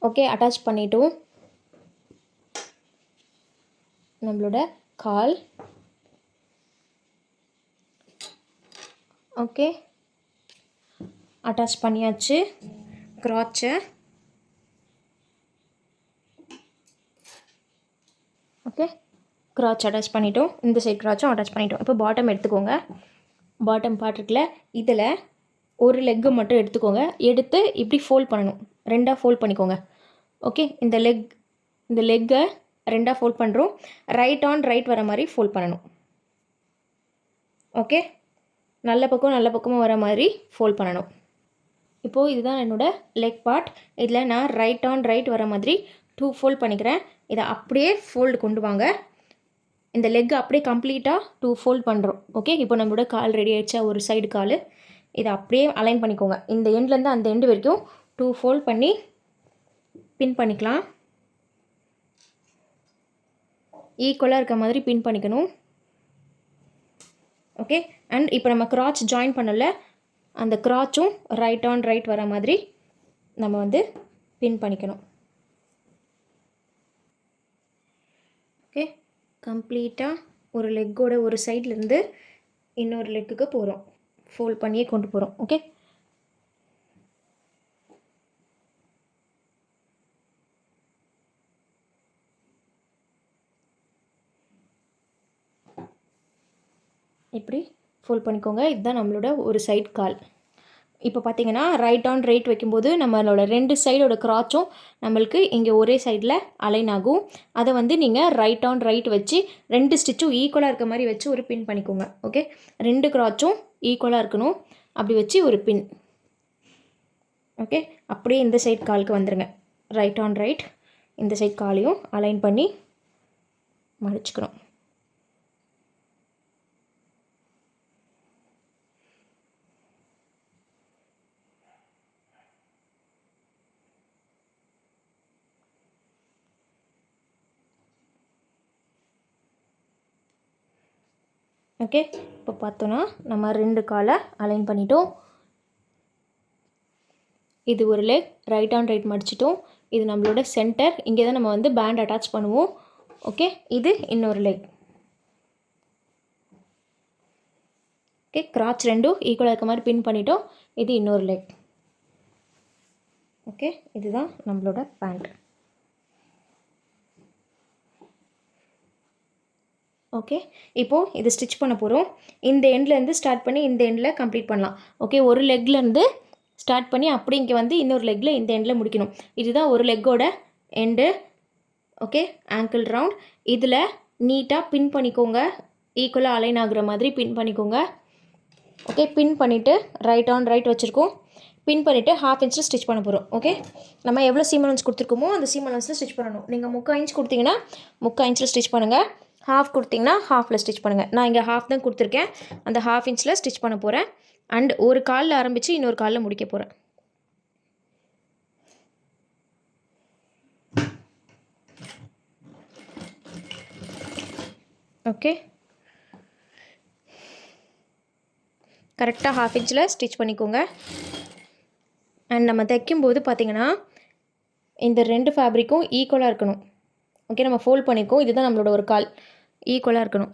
Okay, attach பண்ணிட்டோம். நம்மளோட கால் ஓகே அட்டாச் பண்ணியாச்சு. கிராச்சை ஓகே கிராச் அட்டாச் பண்ணிட்டோம். இந்த சைட் கிராச்சும் அட்டாச் பண்ணிட்டோம். இப்போ பாட்டம் எடுத்துக்கோங்க. பாட்டம் பார்ட் இருக்குல்ல, இதில் ஒரு லெக்கு மட்டும் எடுத்துக்கோங்க. எடுத்து இப்படி ஃபோல்ட் பண்ணணும். 2ஆக ஃபோல்ட் பண்ணிக்கோங்க. ஓகே, இந்த லெக்கை 2ஆக ஃபோல்ட் பண்ணுறோம். ரைட் ஆன் ரைட் வர மாதிரி ஃபோல்ட் பண்ணணும். ஓகே, நல்ல பக்கமும் வர மாதிரி ஃபோல்ட் பண்ணணும். இப்போது இதுதான் என்னோடய லெக் பார்ட். இதில் நான் ரைட் ஆன் ரைட் வர மாதிரி 2 ஃபோல்ட் பண்ணிக்கிறேன். இதை அப்படியே ஃபோல்டு கொண்டு வாங்க. இந்த லெக் அப்படியே கம்ப்ளீட்டாக 2 ஃபோல்ட் பண்ணுறோம். ஓகே, இப்போ நம்மளோட கால் ரெடி ஆகிடுச்சா? ஒரு சைடு கால். இதை அப்படியே அலைன் பண்ணிக்கோங்க. இந்த எண்ட்லேருந்து அந்த எண்டு வரைக்கும் 2 ஃபோல்ட் பண்ணி பின் பண்ணிக்கலாம். ஈக்குவலாக இருக்க மாதிரி பின் பண்ணிக்கணும். ஓகே, அண்ட் இப்போ நம்ம கிராச் ஜாயின் பண்ணல, அந்த கிராச்சும் ரைட் ஆன் ரைட் வர மாதிரி நம்ம வந்து பின் பண்ணிக்கணும். ஓகே, கம்ப்ளீட்டாக ஒரு லெக்கோட ஒரு சைட்லேருந்து இன்னொரு லெக்குக்கு போகிறோம். ஃபோல்ட் பண்ணியே கொண்டு போகிறோம். ஓகே, இப்படி ஃபோல்ட் பண்ணிக்கோங்க. இதுதான் நம்மளோட ஒரு சைட் கால். இப்போ பார்த்தீங்கன்னா ரைட் ஆன் ரைட் வைக்கும்போது நம்மளோட 2 சைடோட கிராச்சும் நம்மளுக்கு இங்கே ஒரே சைடில் அலைன் ஆகும். அதை வந்து நீங்கள் ரைட் ஆன் ரைட் வச்சு 2 ஸ்டிச்சும் ஈக்குவலாக இருக்க மாதிரி வச்சு ஒரு பின் பண்ணிக்கோங்க. ஓகே, 2 கிராச்சும் ஈக்குவலாக இருக்கணும். அப்படி வச்சு ஒரு பின். ஓகே, அப்படியே இந்த சைட் காலுக்கு வந்துடுங்க. ரைட் ஆன் ரைட் இந்த சைட் காலையும் அலைன் பண்ணி மடிச்சுக்கணும். ஓகே, இப்போ பார்த்தோன்னா நம்ம 2 காலை அலைன் பண்ணிட்டோம். இது ஒரு லெக், ரைட் ஆன் ரைட் மடிச்சிட்டோம். இது நம்மளோட சென்டர். இங்கே தான் நம்ம வந்து பேண்ட் அட்டாச் பண்ணுவோம். ஓகே, இது இன்னொரு லெக். ஓகே, கிராச் 2 ஈக்குவலாக இருக்க மாதிரி பின் பண்ணிட்டோம். இது இன்னொரு லெக். ஓகே, இதுதான் நம்மளோட பேண்ட். ஓகே, இப்போது இது ஸ்டிச் பண்ண போகிறோம். இந்த எண்ட்லேருந்து ஸ்டார்ட் பண்ணி இந்த எண்டில் கம்ப்ளீட் பண்ணலாம். ஓகே, ஒரு லெக்லேருந்து ஸ்டார்ட் பண்ணி அப்படி இங்கே வந்து இன்னொரு லெக்கில் இந்த எண்டில் முடிக்கணும். இதுதான் ஒரு லெக்கோட எண்டு. Okay, angle round. இதில் நீட்டாக பின் பண்ணிக்கோங்க. ஈக்குவலாக அலைன் ஆகுற மாதிரி பின் பண்ணிக்கோங்க. ஓகே, பின் பண்ணிவிட்டு ரைட் ஆன் ரைட் வச்சுருக்கோம். பின் பண்ணிவிட்டு 1/2 இன்ச்சில் ஸ்டிச் பண்ண போகிறோம். ஓகே, நம்ம எவ்வளோ சீம் அலவன்ஸ் கொடுத்துருக்கோமோ அந்த சீம் அலவன்ஸில் ஸ்டிச் பண்ணணும். நீங்கள் 3/4 இன்ச் கொடுத்தீங்கன்னா 3/4 இன்ச்சில் ஸ்டிச் பண்ணுங்கள். 1/2 கொடுத்தீங்கன்னா 1/2ல் ஸ்டிச் பண்ணுங்கள். நான் இங்கே 1/2 தான் கொடுத்துருக்கேன். அந்த 1/2 இன்ச்சில் ஸ்டிச் பண்ண போகிறேன். அண்ட் ஒரு காலில் ஆரம்பித்து இன்னொரு காலில் முடிக்க போகிறேன். ஓகே, கரெக்டாக 1/2 இன்ச்சில் ஸ்டிச் பண்ணிக்கோங்க. அண்ட் நம்ம தைக்கும்போது பார்த்திங்கன்னா இந்த 2 ஃபேப்ரிக்கும் ஈக்குவலாக இருக்கணும். ஓகே, நம்ம ஃபோல்ட் பண்ணிக்கோம். இதுதான் நம்மளோட ஒரு கால். ஈக்குவலாக இருக்கணும்.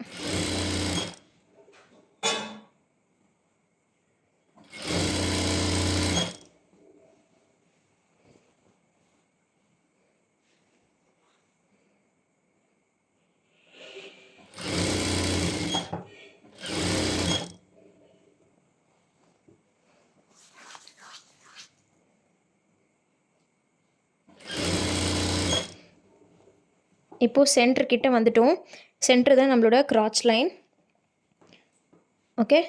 இப்போது சென்டர் கிட்ட வந்துட்டோம். சென்டர் தான் நம்மளோட கிராச் லைன். ஓகே,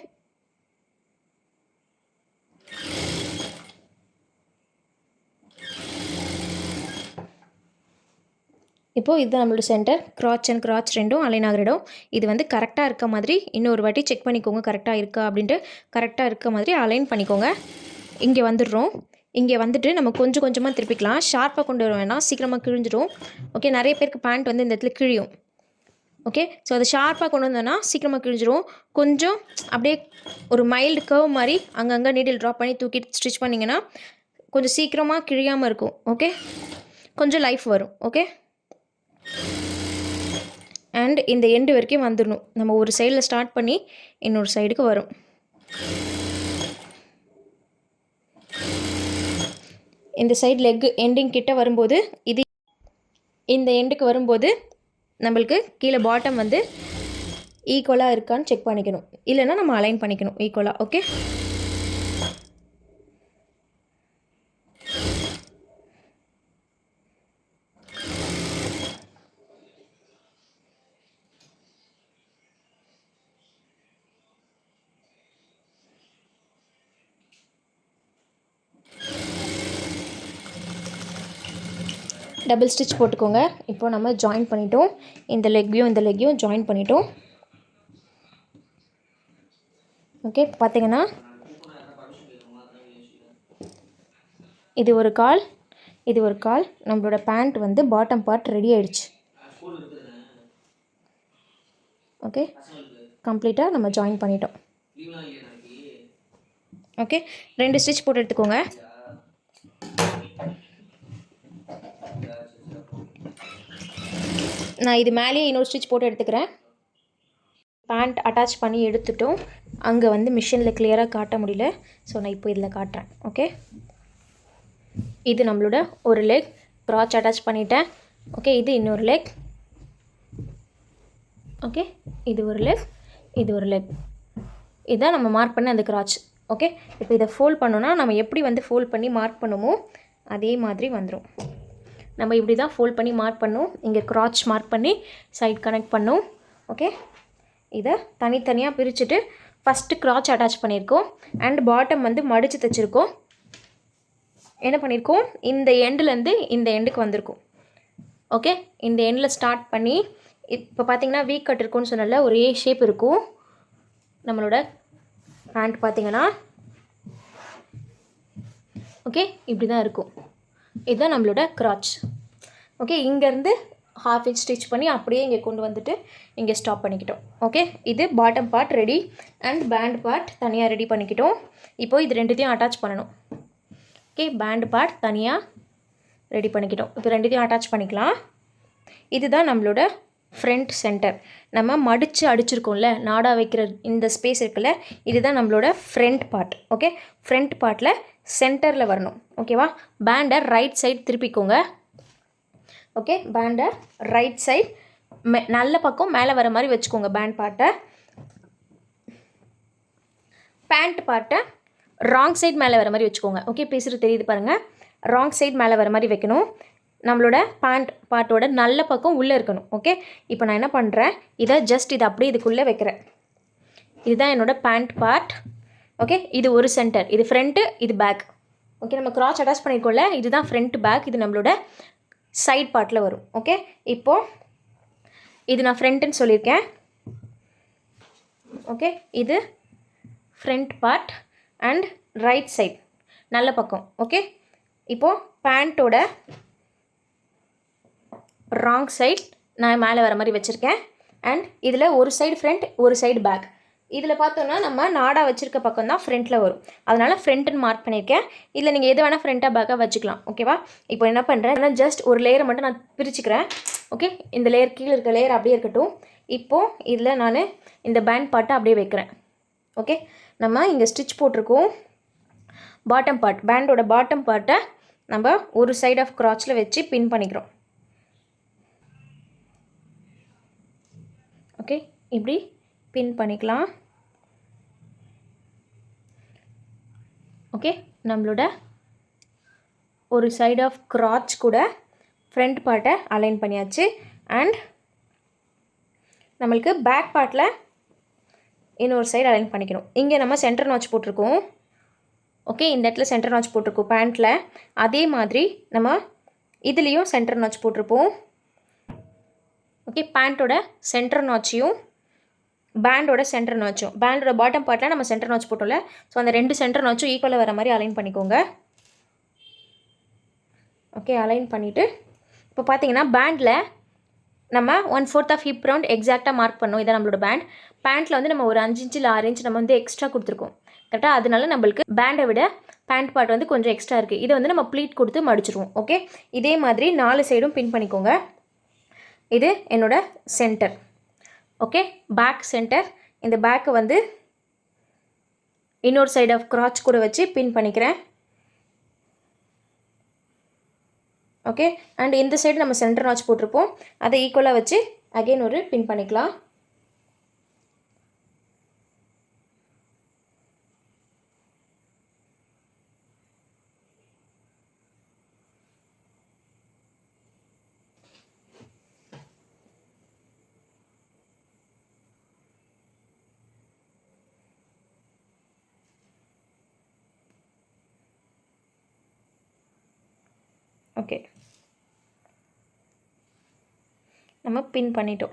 இப்போது இதுதான் நம்மளோட சென்டர். கிராச் அண்ட் கிராச் 2ம் அலைன் ஆகிற இடம். இது வந்து கரெக்டாக இருக்க மாதிரி இன்னொரு வாட்டி செக் பண்ணிக்கோங்க. கரெக்டாக இருக்கா அப்படின்ட்டு. கரெக்டாக இருக்க மாதிரி அலைன் பண்ணிக்கோங்க. இங்கே வந்துடுறோம். இங்கே வந்துட்டு நம்ம கொஞ்சம் கொஞ்சமாக திருப்பிக்கலாம். ஷார்ப்பாக கொண்டு வர வேணாம், சீக்கிரமாக கிழிஞ்சிடும். ஓகே, நிறைய பேருக்கு பேண்ட் வந்து இந்த இடத்துல கிழியும். ஓகே, ஸோ அதை ஷார்ப்பாக கொண்டு வந்தோன்னா சீக்கிரமாக கிழிஞ்சிரும். கொஞ்சம் அப்படியே ஒரு மைல்டு கர்வ் மாதிரி அங்கங்கே நீடில் ட்ராப் பண்ணி தூக்கி ஸ்டிச் பண்ணிங்கன்னா கொஞ்சம் சீக்கிரமாக கிழியாமல் இருக்கும். ஓகே, கொஞ்சம் லைஃப் வரும். ஓகே, அண்ட் இந்த எண்டு வரைக்கும் வந்துடணும். நம்ம ஒரு சைடில் ஸ்டார்ட் பண்ணி இன்னொரு சைடுக்கு வரும். இந்த சைடு லெக் எண்டிங் கிட்ட வரும்போது இது இந்த எண்டுக்கு வரும்போது நம்மளுக்கு கீழே பாட்டம் வந்து ஈக்குவலாக இருக்கான்னு செக் பண்ணிக்கணும். இல்லைன்னா நம்ம அலைன் பண்ணிக்கணும் ஈக்குவலாக. ஓகே, டபுள் ஸ்டிச் போட்டுக்கோங்க. இப்போ நம்ம ஜாயின் பண்ணிட்டோம். இந்த லெக்கையும் ஜாயின் பண்ணிட்டோம். ஓகே, பார்த்தீங்கன்னா இது ஒரு கால் நம்மளோட பேண்ட் வந்து பாட்டம் பார்ட் ரெடி ஆயிடுச்சு. ஓகே, கம்ப்ளீட்டாக நம்ம ஜாயின் பண்ணிட்டோம். ஓகே, 2 ஸ்டிச் போட்டு எடுத்துக்கோங்க. நான் இது மேலேயே இன்னொரு ஸ்டிச் போட்டு எடுத்துக்கிறேன். பேண்ட் அட்டாச் பண்ணி எடுத்துட்டோம். அங்கே வந்து மிஷினில் கிளியராக காட்ட முடியல, ஸோ நான் இப்போ இதில் காட்டுறேன். ஓகே, இது நம்மளோட ஒரு லெக் க்ராச் அட்டாச் பண்ணிட்டேன். ஓகே, இது இன்னொரு லெக். ஓகே, இது ஒரு லெக், இது ஒரு லெக். இதுதான் நம்ம மார்க் பண்ண அந்த க்ராச். ஓகே, இப்போ இதை ஃபோல்ட் பண்ணோன்னா நம்ம எப்படி வந்து ஃபோல்ட் பண்ணி மார்க் பண்ணுமோ அதே மாதிரி வந்துடும். நம்ம இப்படி தான் ஃபோல்ட் பண்ணி மார்க் பண்ணோம். இங்கே க்ராச் மார்க் பண்ணி சைட் கனெக்ட் பண்ணோம். ஓகே, இதை தனித்தனியாக பிரிச்சுட்டு ஃபஸ்ட்டு க்ராச் அட்டாச் பண்ணியிருக்கோம். அண்ட் பாட்டம் வந்து மடித்து தைச்சிருக்கோம். என்ன பண்ணியிருக்கோம், இந்த எண்டுலேருந்து இந்த எண்டுக்கு வந்திருக்கும். ஓகே, இந்த எண்டில் ஸ்டார்ட் பண்ணி இப்போ பார்த்தீங்கன்னா வீக் கட் இருக்கும்னு சொன்னால ஒரு ஏ ஷேப் இருக்கும். நம்மளோட பேண்ட் பார்த்தீங்கன்னா ஓகே இப்படி தான் இருக்கும். இதுதான் நம்மளோட க்ராச். ஓகே, இங்கேருந்து ½ இன்ச் ஸ்டிச் பண்ணி அப்படியே இங்கே கொண்டு வந்துட்டு இங்கே ஸ்டாப் பண்ணிக்கிட்டோம். ஓகே, இது bottom part ready and band part தனியாக ரெடி பண்ணிக்கிட்டோம். இப்போது இது ரெண்டுத்தையும் அட்டாச் பண்ணணும். ஓகே, பேண்ட் பார்ட் தனியாக ரெடி பண்ணிக்கிட்டோம். இப்போ ரெண்டுத்தையும் அட்டாச் பண்ணிக்கலாம். இதுதான் நம்மளோட ஃப்ரண்ட் சென்டர். நம்ம மடித்து அடிச்சிருக்கோம்ல, நாடா வைக்கிற இந்த ஸ்பேஸ் இருக்குல்ல, இதுதான் நம்மளோட ஃப்ரண்ட் பார்ட். ஓகே, ஃப்ரண்ட் பார்ட்டில் சென்டரில் வரணும். ஓகேவா, பேண்டை ரைட் சைடு திருப்பிக்கோங்க. ஓகே, பேண்டை ரைட் சைடு நல்ல பக்கம் மேலே வர மாதிரி வச்சுக்கோங்க. பேண்ட் பார்ட்டை, பேண்ட் பார்ட்டை ராங் சைடு மேலே வர மாதிரி வச்சுக்கோங்க. ஓகே, பேசுகிறது தெரியுது பாருங்கள். ராங் சைடு மேலே வர மாதிரி வைக்கணும். நம்மளோட பேண்ட் பார்ட்டோட நல்ல பக்கம் உள்ளே இருக்கணும். ஓகே, இப்போ நான் என்ன பண்ணுறேன், இதை ஜஸ்ட் இதை அப்படியே இதுக்குள்ளே வைக்கிறேன். இதுதான் என்னோடய பேண்ட் பார்ட். ஓகே, இது ஒரு சென்டர், இது ஃப்ரண்ட்டு, இது பேக். ஓகே, நம்ம க்ராச் அட்டாச் பண்ணியிருக்கோம்ல, இதுதான் ஃப்ரண்ட் பேக். இது நம்மளோட சைட் பார்ட்டில் வரும். ஓகே, இப்போது இது நான் ஃப்ரண்ட்டுன்னு சொல்லியிருக்கேன். ஓகே, இது front part and right side நல்ல பக்கம். ஓகே, இப்போது பேண்ட்டோட ராங் சைட் நான் மேலே வர மாதிரி வச்சுருக்கேன். அண்ட் இதில் ஒரு சைடு ஃப்ரண்ட், ஒரு சைடு பேக். இதில் பார்த்தோன்னா நம்ம நாடா வச்சுருக்க பக்கம் தான் ஃப்ரண்ட்டில் வரும். அதனால் ஃப்ரண்ட்டுன்னு மார்க் பண்ணியிருக்கேன். இதில் நீங்கள் எது வேணால் ஃப்ரண்ட்டாக பேக்காக வச்சுக்கலாம். ஓகேவா, இப்போ என்ன பண்ணுறேன், ஆனால் ஜஸ்ட் ஒரு லேயரை மட்டும் நான் பிரிச்சுக்கிறேன். ஓகே, இந்த லேயர் கீழே இருக்க லேயர் அப்படியே இருக்கட்டும். இப்போது இதில் நான் இந்த பேண்ட் பார்ட்டை அப்படியே வைக்கிறேன். ஓகே, நம்ம இங்கே ஸ்டிச் போட்டிருக்கோம். பாட்டம் பார்ட், பேண்டோட பாட்டம் பார்ட்டை நம்ம ஒரு சைட் ஆஃப் க்ராச்சில் வச்சு பின் பண்ணிக்கிறோம். ஓகே, இப்படி பின் பண்ணிக்கலாம். ஓகே, நம்மளோட ஒரு சைட் ஆஃப் க்ராச் கூட ஃப்ரண்ட் பார்ட்டை அலைன் பண்ணியாச்சு. அண்ட் நம்மளுக்கு பேக் பார்ட்டில் இன்னொரு சைடு அலைன் பண்ணிக்கணும். இங்கே நம்ம சென்டர் நாச் போட்டிருக்கோம். ஓகே, இந்த இடத்துல சென்டர் நாச் போட்டிருக்கோம் பேண்ட்டில். அதே மாதிரி நம்ம இதுலேயும் சென்டர் நாச் போட்டிருப்போம். ஓகே, பேண்ட்டோட சென்டர் நாச்சையும் பேண்டோட சென்டர் நாச்சும், பேண்டோட பாட்டம் பார்ட்டில் நம்ம சென்டர் நாச் போட்டோம்ல, ஸோ அந்த 2 சென்டர் நாச்சும் ஈக்குவலாக வர மாதிரி அலைன் பண்ணிக்கோங்க. ஓகே, அலைன் பண்ணிவிட்டு இப்போ பார்த்தீங்கன்னா பேண்டில் நம்ம 1/4 ஆஃப் ஹிப் ரவுண்ட் எக்ஸாக்டாக மார்க் பண்ணோம். இதான் நம்மளோட பேண்ட். பேண்ட்டில் வந்து நம்ம ஒரு 5 இன்ச் இல்லை 6 இன்ச் நம்ம வந்து எக்ஸ்ட்ரா கொடுத்துருக்கோம் கரெக்டாக. அதனால நம்மளுக்கு பேண்டை விட பேண்ட் பார்ட் வந்து கொஞ்சம் எக்ஸ்ட்ரா இருக்குது. இதை வந்து நம்ம ப்ளீட் கொடுத்து மடிச்சிருவோம். ஓகே, இதே மாதிரி 4 சைடும் பின் பண்ணிக்கோங்க. இது என்னோட சென்டர். Okay, back centre. இந்த பேக்கை வந்து இன்னொரு சைடு ஆஃப் கிராச் கூட வச்சு பின் பண்ணிக்கிறேன். ஓகே, அண்ட் இந்த சைடு நம்ம சென்டர் நாச் போட்டிருப்போம், அதை ஈக்குவலாக வச்சு அகெயின் ஒரு பின் பண்ணிக்கலாம். ஓகே, நம்ம பின் பண்ணிட்டோம்.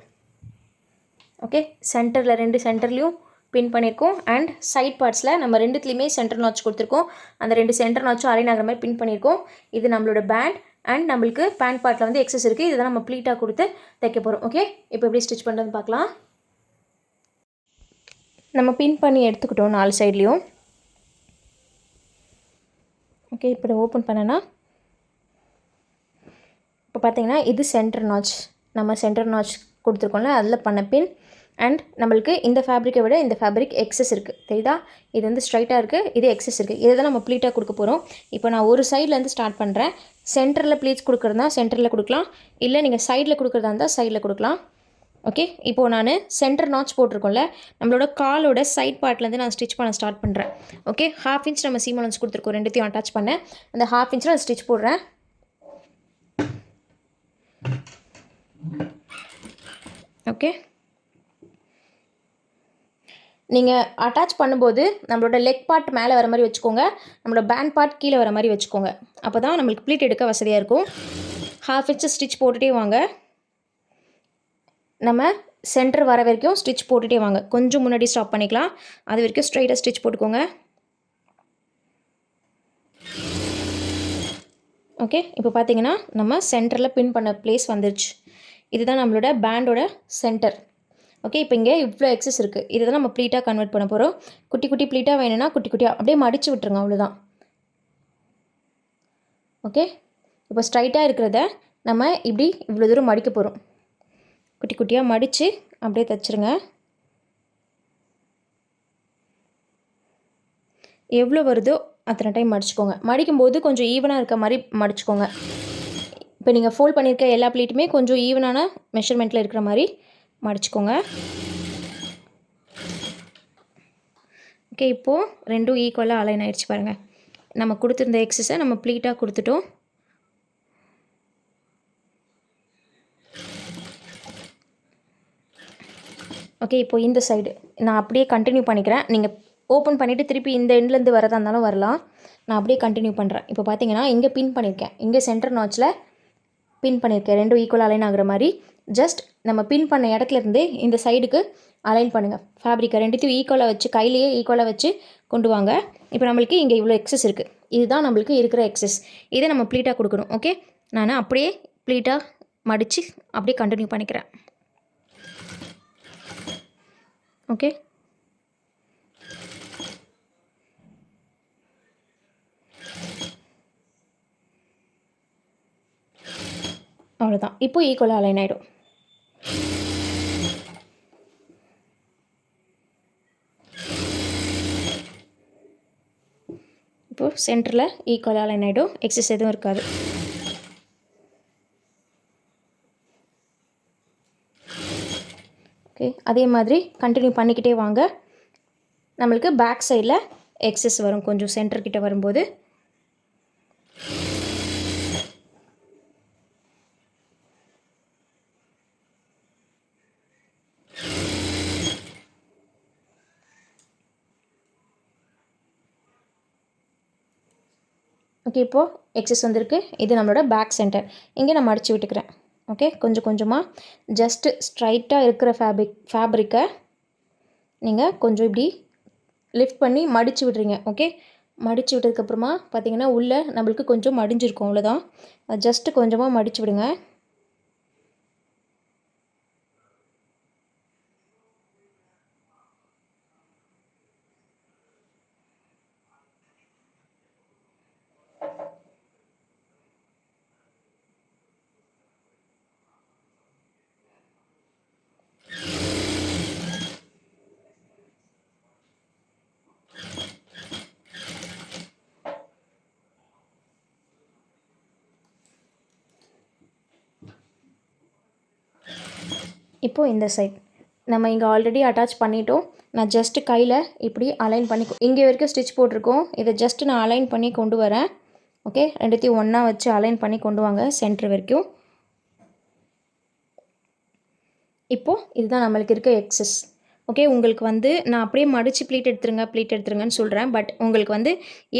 ஓகே, சென்டரில் 2 சென்டர்லேயும் பின் பண்ணியிருக்கோம். அண்ட் சைட் பார்ட்ஸில் நம்ம 2த்துலேயுமே சென்டர் நாச் கொடுத்துருக்கோம். அந்த 2 சென்டர் நாச்சும் அலைன் ஆகிற மாதிரி பின் பண்ணியிருக்கோம். இது நம்மளோட பேண்ட். அண்ட் நம்மளுக்கு பேண்ட் பார்ட்டில் வந்து எக்ஸஸ் இருக்குது. இதுதான் நம்ம ப்ளீட்டாக கொடுத்து தைக்க போகிறோம். ஓகே, இப்போ எப்படி ஸ்டிச் பண்ணுறதுன்னு பார்க்கலாம். நம்ம பின் பண்ணி எடுத்துக்கிட்டோம் 4 சைட்லேயும். ஓகே, இப்போ ஓப்பன் பண்ணனா இப்போ பார்த்தீங்கன்னா இது சென்டர் நாச். நம்ம சென்டர் நாச் கொடுத்துருக்கோம்ல, அதில் பண்ண பின். அண்ட் நம்மளுக்கு இந்த ஃபேப்ரிக்கை விட இந்த ஃபேப்ரிக் எக்ஸஸ் இருக்குது, தெரியுதா? இது வந்து ஸ்ட்ரைட்டாக இருக்குது, இது எக்ஸஸ் இருக்குது. இதை தான் நம்ம ப்ளீட்டாக கொடுக்க போகிறோம். இப்போ நான் ஒரு சைட்லேருந்து ஸ்டார்ட் பண்ணுறேன். சென்டரில் ப்ளீட்ஸ் கொடுக்குறதா சென்டரில் கொடுக்கலாம், இல்லை நீங்கள் சைடில் கொடுக்குறதா இருந்தால் சைடில் கொடுக்கலாம். ஓகே, இப்போது நான் சென்டர் நாச் போட்டிருக்கோம்ல, நம்மளோட காலோட சைட் பார்ட்லேருந்து நான் ஸ்டிச் பண்ண ஸ்டார்ட் பண்ணுறேன். ஓகே, 1/2 இன்ச் நம்ம சீம் அலவன்ஸ் கொடுத்துருக்கோம், ரெண்டுத்தையும் அட்டாச் பண்ணேன். அந்த 1/2 இன்ச்சில் நான் ஸ்டிச் போடுறேன். ஓகே, நீங்கள் அட்டாச் பண்ணும்போது நம்மளோட லெக் பார்ட் மேலே வர மாதிரி வச்சுக்கோங்க, நம்மளோட பேண்ட் பார்ட் கீழே வர மாதிரி வச்சுக்கோங்க. அப்போ தான் நம்மளுக்கு ப்ளீட் எடுக்க வசதியாக இருக்கும். 1/2 இன்ச் ஸ்டிச் போட்டுகிட்டே வாங்க. நம்ம சென்டர் வர வரைக்கும் ஸ்டிச் போட்டுகிட்டே வாங்க. கொஞ்சம் முன்னாடி ஸ்டாப் பண்ணிக்கலாம், அது வரைக்கும் ஸ்ட்ரைட்டாக ஸ்டிச் போட்டுக்கோங்க. ஓகே, இப்போ பார்த்தீங்கன்னா நம்ம சென்டரில் பின் பண்ண ப்ளேஸ் வந்துருச்சு. இதுதான் நம்மளோட பேண்டோட சென்டர். ஓகே, இப்போ இங்கே இவ்வளோ எக்ஸஸ் இருக்குது, இதை தான் நம்ம ப்ளீட்டாக கன்வெர்ட் பண்ண போகிறோம். குட்டி குட்டி ப்ளீட்டாக வேணும்னா குட்டி குட்டியாக அப்படியே மடித்து விட்டுருங்க, அவ்வளோதான். ஓகே, இப்போ ஸ்ட்ரைட்டாக இருக்கிறத நம்ம இப்படி இவ்வளோ தூரம் மடிக்க போகிறோம். குட்டி குட்டியாக மடித்து அப்படியே தைச்சிருங்க. எவ்வளோ வருதோ அத்தனை டைம் மடிச்சுக்கோங்க. மடிக்கும்போது கொஞ்சம் ஈவனாக இருக்க மாதிரி மடிச்சுக்கோங்க. இப்போ நீங்கள் ஃபோல்ட் பண்ணியிருக்க எல்லா ப்ளீட்டுமே கொஞ்சம் ஈவனான மெஷர்மெண்ட்டில் இருக்கிற மாதிரி மடிச்சுக்கோங்க. ஓகே, இப்போது ரெண்டும் ஈக்குவலாக அலைன் ஆகிடுச்சு பாருங்கள். நம்ம கொடுத்துருந்த எக்ஸஸை நம்ம ப்ளீட்டாக கொடுத்துட்டோம். ஓகே, இப்போது இந்த சைடு நான் அப்படியே கண்டினியூ பண்ணிக்கிறேன். நீங்கள் ஓப்பன் பண்ணிவிட்டு திருப்பி இந்த எண்ட்லேருந்து வரதா இருந்தாலும் வரலாம். நான் அப்படியே கண்டினியூ பண்ணுறேன். இப்போ பார்த்தீங்கன்னா இங்கே பின் பண்ணியிருக்கேன், இங்கே சென்டர் நாச்சில் பின் பண்ணியிருக்கேன். ரெண்டும் ஈக்குவல் அலைன் ஆகிற மாதிரி ஜஸ்ட் நம்ம பின் பண்ண இடத்துலேருந்து இந்த சைடுக்கு அலைன் பண்ணுங்கள். ஃபேப்ரிக்கை ரெண்டுத்தையும் ஈக்குவலாக வச்சு கையிலேயே ஈக்குவலாக வச்சு கொண்டு வாங்க. இப்போ நம்மளுக்கு இங்கே இவ்வளோ எக்ஸஸ் இருக்குது, இதுதான் நம்மளுக்கு இருக்கிற எக்ஸஸ். இதை நம்ம ப்ளீட்டாக கொடுக்கணும். ஓகே, நான் அப்படியே ப்ளீட்டாக மடித்து அப்படியே கண்டினியூ பண்ணிக்கிறேன். ஓகே, அவ்வளோதான். இப்போ ஈக்குவலாக அலைன் ஆகிடும். இப்போது சென்டரில் ஈக்குவலாக அலைன் ஆகிடும், எக்ஸஸ் எதுவும் இருக்காது. ஓகே, அதே மாதிரி கண்டினியூ பண்ணிக்கிட்டே வாங்க. நம்மளுக்கு பேக் சைடில் எக்ஸஸ் வரும் கொஞ்சம் சென்டர்கிட்ட வரும்போது. ஓகே, இப்போது எக்ஸஸ் வந்திருக்கு. இது நம்மளோட பேக் சென்டர். இங்கே நான் மடித்து விட்டுக்கிறேன். ஓகே, கொஞ்சம் கொஞ்சமாக ஜஸ்ட்டு ஸ்ட்ரைட்டாக இருக்கிற ஃபேப்ரிக்கை நீங்கள் கொஞ்சம் இப்படி லிஃப்ட் பண்ணி மடித்து விட்றீங்க. ஓகே, மடித்து விட்டதுக்கப்புறமா பார்த்தீங்கன்னா உள்ளே நம்மளுக்கு கொஞ்சம் மடிஞ்சிருக்கும், அவ்வளோதான். ஜஸ்ட்டு கொஞ்சமாக மடித்து விடுங்க. இப்போது இந்த சைட் நம்ம இங்கே ஆல்ரெடி அட்டாச் பண்ணிட்டோம். நான் ஜஸ்ட்டு கையில் இப்படி அலைன் பண்ணி இங்கே வரைக்கும் ஸ்டிச் போட்டிருக்கோம். இதை ஜஸ்ட்டு நான் அலைன் பண்ணி கொண்டு வரேன். ஓகே, ரெண்டுத்தையும் ஒன்றா வச்சு அலைன் பண்ணி கொண்டு வாங்க சென்டர் வரைக்கும். இப்போது இதுதான் நம்மளுக்கு இருக்க எக்ஸஸ். ஓகே, உங்களுக்கு வந்து நான் அப்படியே மடித்து ப்ளீட் எடுத்துருங்கன்னு சொல்கிறேன். பட் உங்களுக்கு வந்து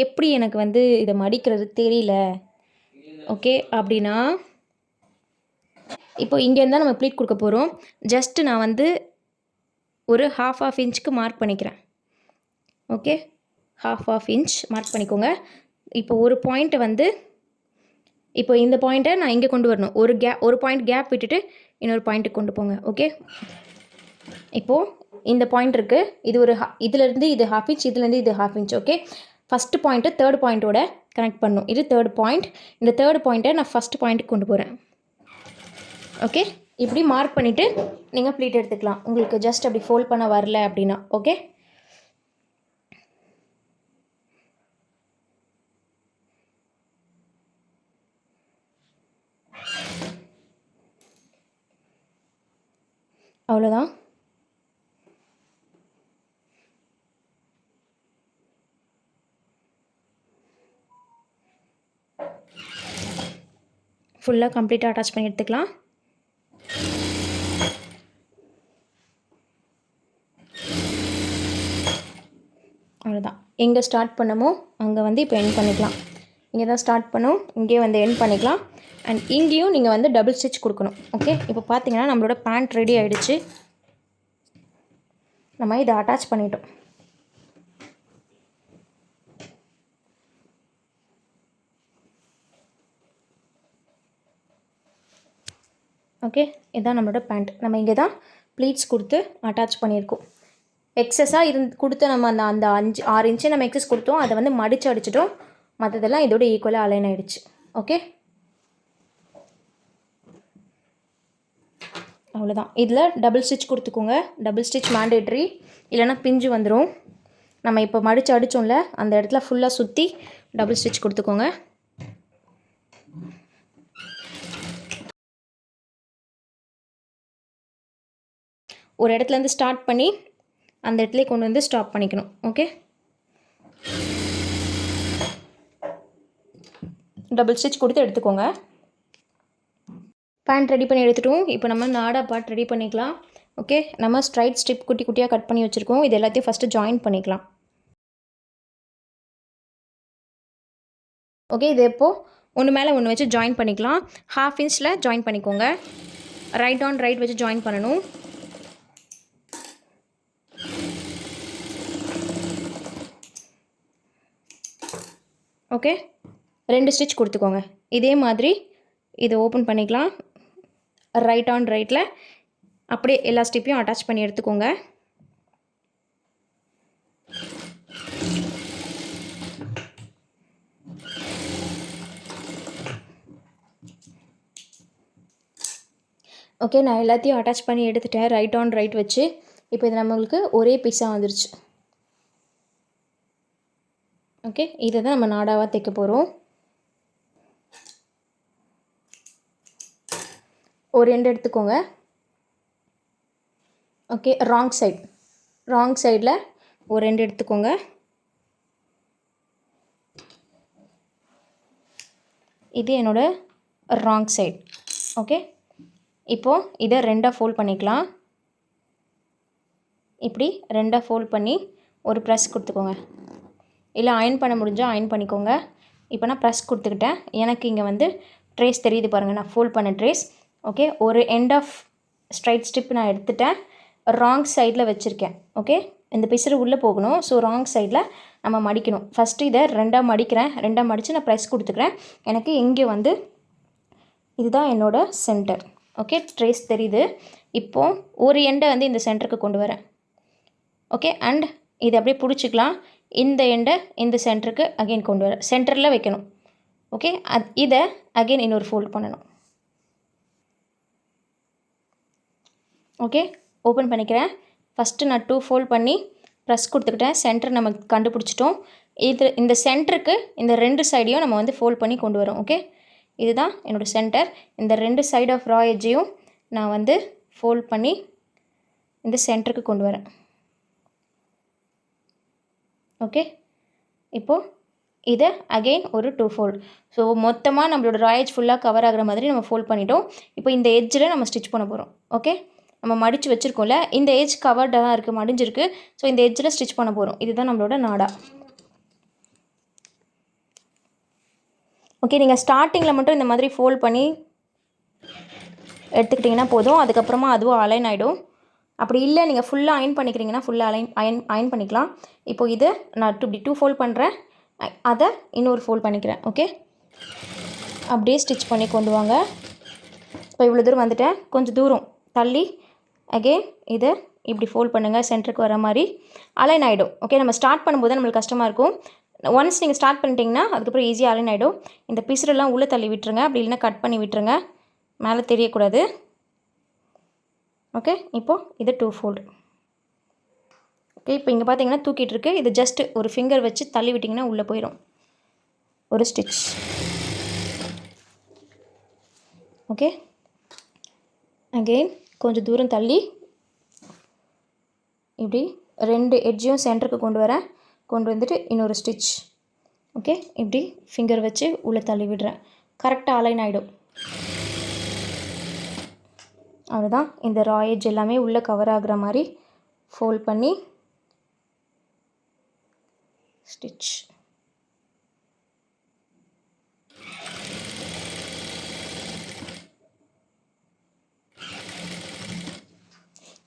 எப்படி எனக்கு வந்து இதை மடிக்கிறது தெரியல, ஓகே அப்படின்னா இப்போ இங்கேருந்து தான் நம்ம ப்ளீட் கொடுக்க போகிறோம். ஜஸ்ட்டு நான் வந்து ஒரு half இன்ச்சுக்கு மார்க் பண்ணிக்கிறேன். ஓகே, half இன்ச் மார்க் பண்ணிக்கோங்க. இப்போ ஒரு பாயிண்ட்டை வந்து இப்போ இந்த பாயிண்ட்டை நான் இங்கே கொண்டு வரணும். ஒரு பாயிண்ட் கேப் விட்டுட்டு இன்னொரு பாயிண்ட்டுக்கு கொண்டு போங்க. ஓகே, இப்போது இந்த பாயிண்ட் இருக்குது. இது ஒரு இதுலேருந்து இது ½ இன்ச், இதுலேருந்து இது ½ inch. Okay, first point third பாயிண்ட்டோட கனெக்ட் பண்ணணும். இது தேர்ட் பாயிண்ட். இந்த தேர்ட் பாயிண்ட்டை நான் ஃபஸ்ட்டு பாயிண்ட்டுக்கு கொண்டு போகிறேன். ஓகே, இப்படி மார்க் பண்ணிவிட்டு நீங்கள் ப்ளீட் எடுத்துக்கலாம். உங்களுக்கு ஜஸ்ட் அப்படி ஃபோல்ட் பண்ண வரல அப்படின்னா. ஓகே, அவ்வளோதான். ஃபுல்லாக கம்ப்ளீட்டாக அட்டாச் பண்ணி எடுத்துக்கலாம். அவ்வளோதான். எங்கே ஸ்டார்ட் பண்ணமோ அங்கே வந்து இப்போ எண்ட் பண்ணிக்கலாம். இங்கே தான் ஸ்டார்ட் பண்ணோம், இங்கேயே வந்து எண்ட் பண்ணிக்கலாம். அண்ட் இங்கேயும் நீங்கள் வந்து டபுள் ஸ்டிச் கொடுக்கணும். ஓகே, இப்போ பார்த்தீங்கன்னா நம்மளோட பேண்ட் ரெடி ஆகிடுச்சு. நம்ம இதை அட்டாச் பண்ணிட்டோம். ஓகே, இதுதான் நம்மளோட பேண்ட். நம்ம இங்கே தான் ப்ளீட்ஸ் கொடுத்து அட்டாச் பண்ணியிருக்கோம். எக்ஸஸாக கொடுத்து நம்ம அந்த 6 இன்ச்சு நம்ம எக்ஸஸ் கொடுத்தோம். அதை வந்து மடித்து அடிச்சிட்டோம். மற்றதெல்லாம் இதோட ஈக்குவலாக அலைன் ஆகிடுச்சு. ஓகே, அவ்வளோதான். இதில் டபுள் ஸ்டிச் கொடுத்துக்கோங்க. டபுள் ஸ்டிச் மேண்டேட்ரி, இல்லைனா பிஞ்சு வந்துடும். நம்ம இப்போ மடித்து அடித்தோம்ல அந்த இடத்துல ஃபுல்லாக சுற்றி டபுள் ஸ்டிச் கொடுத்துக்கோங்க. ஒரு இடத்துலேருந்து ஸ்டார்ட் பண்ணி அந்த இடத்துல கொண்டு வந்து ஸ்டாப் பண்ணிக்கணும். ஓகே, டபுள் ஸ்டிச் கொடுத்து எடுத்துக்கோங்க. பேண்ட் ரெடி பண்ணி எடுத்துட்டோம். இப்போ நம்ம நாடா பார்ட் ரெடி பண்ணிக்கலாம். ஓகே, நம்ம ஸ்ட்ரைட் ஸ்ட்ரிப் குட்டி குட்டியாக கட் பண்ணி வச்சுருக்கோம். இது எல்லாத்தையும் ஃபஸ்ட்டு ஜாயின் பண்ணிக்கலாம். ஓகே, இது எப்போது ஒன்று மேலே ஒன்று வச்சு ஜாயின் பண்ணிக்கலாம். ½ இன்ச்சில் ஜாயின் பண்ணிக்கோங்க. ரைட் ஆன் ரைட் வச்சு ஜாயின் பண்ணணும். ஓகே, 2 ஸ்டிச் கொடுத்துக்கோங்க. இதே மாதிரி இதை ஓப்பன் பண்ணிக்கலாம். ரைட் ஆன் ரைட்டில் அப்படியே எல்லா ஸ்டிப்பையும் அட்டாச் பண்ணி எடுத்துக்கோங்க. ஓகே, நான் எல்லாத்தையும் அட்டாச் பண்ணி எடுத்துட்டேன் ரைட் ஆன் ரைட் வச்சு. இப்போ இது நம்மளுக்கு ஒரே பீஸாக வந்துருச்சு. ஓகே, இதை தான் நம்ம நாடாவாக தைக்க போகிறோம். ஒரு 2 எடுத்துக்கோங்க. ஓகே, ராங் சைடில் ஒரு 2 எடுத்துக்கோங்க. இது என்னோட ராங் சைடு. ஓகே, இப்போது இதை 2ஆக ஃபோல்ட் பண்ணிக்கலாம். இப்படி 2ஆக ஃபோல்ட் பண்ணி ஒரு ப்ரெஸ் கொடுத்துக்கோங்க. இல்லை அயன் பண்ண முடிஞ்சால் அயன் பண்ணிக்கோங்க. இப்போ நான் ப்ரெஸ் கொடுத்துக்கிட்டேன். எனக்கு இங்கே வந்து ட்ரேஸ் தெரியுது பாருங்கள், நான் ஃபோல்ட் பண்ண ட்ரேஸ். ஓகே, ஒரு எண்ட் ஆஃப் ஸ்ட்ரைட் ஸ்ட்ரிப் நான் எடுத்துட்டேன். ராங் சைடில் வச்சுருக்கேன். ஓகே, இந்த பிசுறு உள்ளே போகணும். ஸோ ராங் சைடில் நம்ம மடிக்கணும். ஃபஸ்ட்டு இதை 2ஆக மடிக்கிறேன். 2ஆக மடித்து நான் ப்ரெஸ் கொடுத்துக்கிறேன். எனக்கு இங்கே வந்து இதுதான் என்னோடய சென்டர். ஓகே, ட்ரேஸ் தெரியுது. இப்போது ஒரு எண்டை வந்து இந்த சென்டருக்கு கொண்டு வரேன். ஓகே, அண்ட் இதை அப்படியே பிடிச்சிக்கலாம். இந்த எண்டை இந்த சென்டருக்கு அகெயின் கொண்டு வர சென்டரில் வைக்கணும். ஓகே, இதை அகெயின் இன்னொரு ஃபோல்ட் பண்ணணும். ஓகே, ஓப்பன் பண்ணிக்கிறேன். ஃபஸ்ட்டு நான் 2 ஃபோல்ட் பண்ணி ப்ரெஸ் கொடுத்துக்கிட்டேன். சென்டர் நம்ம கண்டுபிடிச்சிட்டோம். இந்த சென்டருக்கு இந்த 2 சைடையும் நம்ம வந்து ஃபோல்ட் பண்ணி கொண்டு வரோம். ஓகே, இதுதான் என்னோடய சென்டர். இந்த 2 சைடு ஆஃப் ரா எட்ஜையும் நான் வந்து ஃபோல்ட் பண்ணி இந்த சென்டருக்கு கொண்டு வரேன். ஓகே, இப்போது இதை அகெயின் ஒரு 2 ஃபோல்ட். ஸோ மொத்தமாக நம்மளோட ராயேஜ் ஃபுல்லாக கவர் ஆகிற மாதிரி நம்ம ஃபோல்ட் பண்ணிட்டோம். இப்போ இந்த எட்ஜில் நம்ம ஸ்டிச் பண்ண போகிறோம். ஓகே, நம்ம மடித்து வச்சுருக்கோம்ல, இந்த எட்ஜ் கவர்டாக தான் இருக்குது, மடிஞ்சிருக்கு. ஸோ இந்த எட்ஜில் ஸ்டிச் பண்ண போகிறோம். இதுதான் நம்மளோட நாடா. ஓகே, நீங்கள் ஸ்டார்டிங்கில் மட்டும் இந்த மாதிரி ஃபோல்ட் பண்ணி எடுத்துக்கிட்டிங்கன்னா போதும். அதுக்கப்புறமா அதுவும் அலைன் ஆகிடும். அப்படி இல்லை நீங்கள் ஃபுல்லாக அயன் பண்ணிக்கிறீங்கன்னா ஃபுல்லாக அயன் பண்ணிக்கலாம். இப்போது இது நான் இப்படி 2 ஃபோல்ட் பண்ணுறேன், அதை இன்னொரு ஃபோல்ட் பண்ணிக்கிறேன். ஓகே, அப்படியே ஸ்டிச் பண்ணி கொண்டு வாங்க. இப்போ இவ்வளோ தூரம் வந்துட்டேன். கொஞ்சம் தூரம் தள்ளி அகெயின் இதை இப்படி ஃபோல்ட் பண்ணுங்கள், சென்டருக்கு வர மாதிரி அலைன் ஆகிடும். ஓகே, நம்ம ஸ்டார்ட் பண்ணும்போது நம்மளுக்கு கஷ்டமாக இருக்கும். ஒன்ஸ் நீங்கள் ஸ்டார்ட் பண்ணிட்டீங்கன்னா அதுக்கப்புறம் ஈஸியாக அலைன் ஆகிடும். இந்த பிசுரெல்லாம் உள்ளே தள்ளி விட்டுருங்க, அப்படி இல்லைன்னா கட் பண்ணி விட்டுருங்க, மேலே தெரியக்கூடாது. ஓகே, இப்போது இது 2 ஃபோல்டு. ஓகே, இப்போ இங்கே பார்த்தீங்கன்னா தூக்கிட்டு இருக்கு. இது ஜஸ்ட் ஒரு ஃபிங்கர் வச்சு தள்ளி விட்டிங்கன்னா உள்ளே போயிடும் ஒரு ஸ்டிச். ஓகே, அகெயின் கொஞ்சம் தூரம் தள்ளி இப்படி 2 எட்ஜையும் சென்டருக்கு கொண்டு வந்துட்டு இன்னொரு ஸ்டிச். ஓகே, இப்படி ஃபிங்கர் வச்சு உள்ளே தள்ளி விடுறேன். கரெக்டாக அலைன் ஆகிடும். அவ்வளோதான். இந்த ரா எட்ஜ் எல்லாமே உள்ளே கவர் ஆகிற மாதிரி ஃபோல்ட் பண்ணி ஸ்டிச்.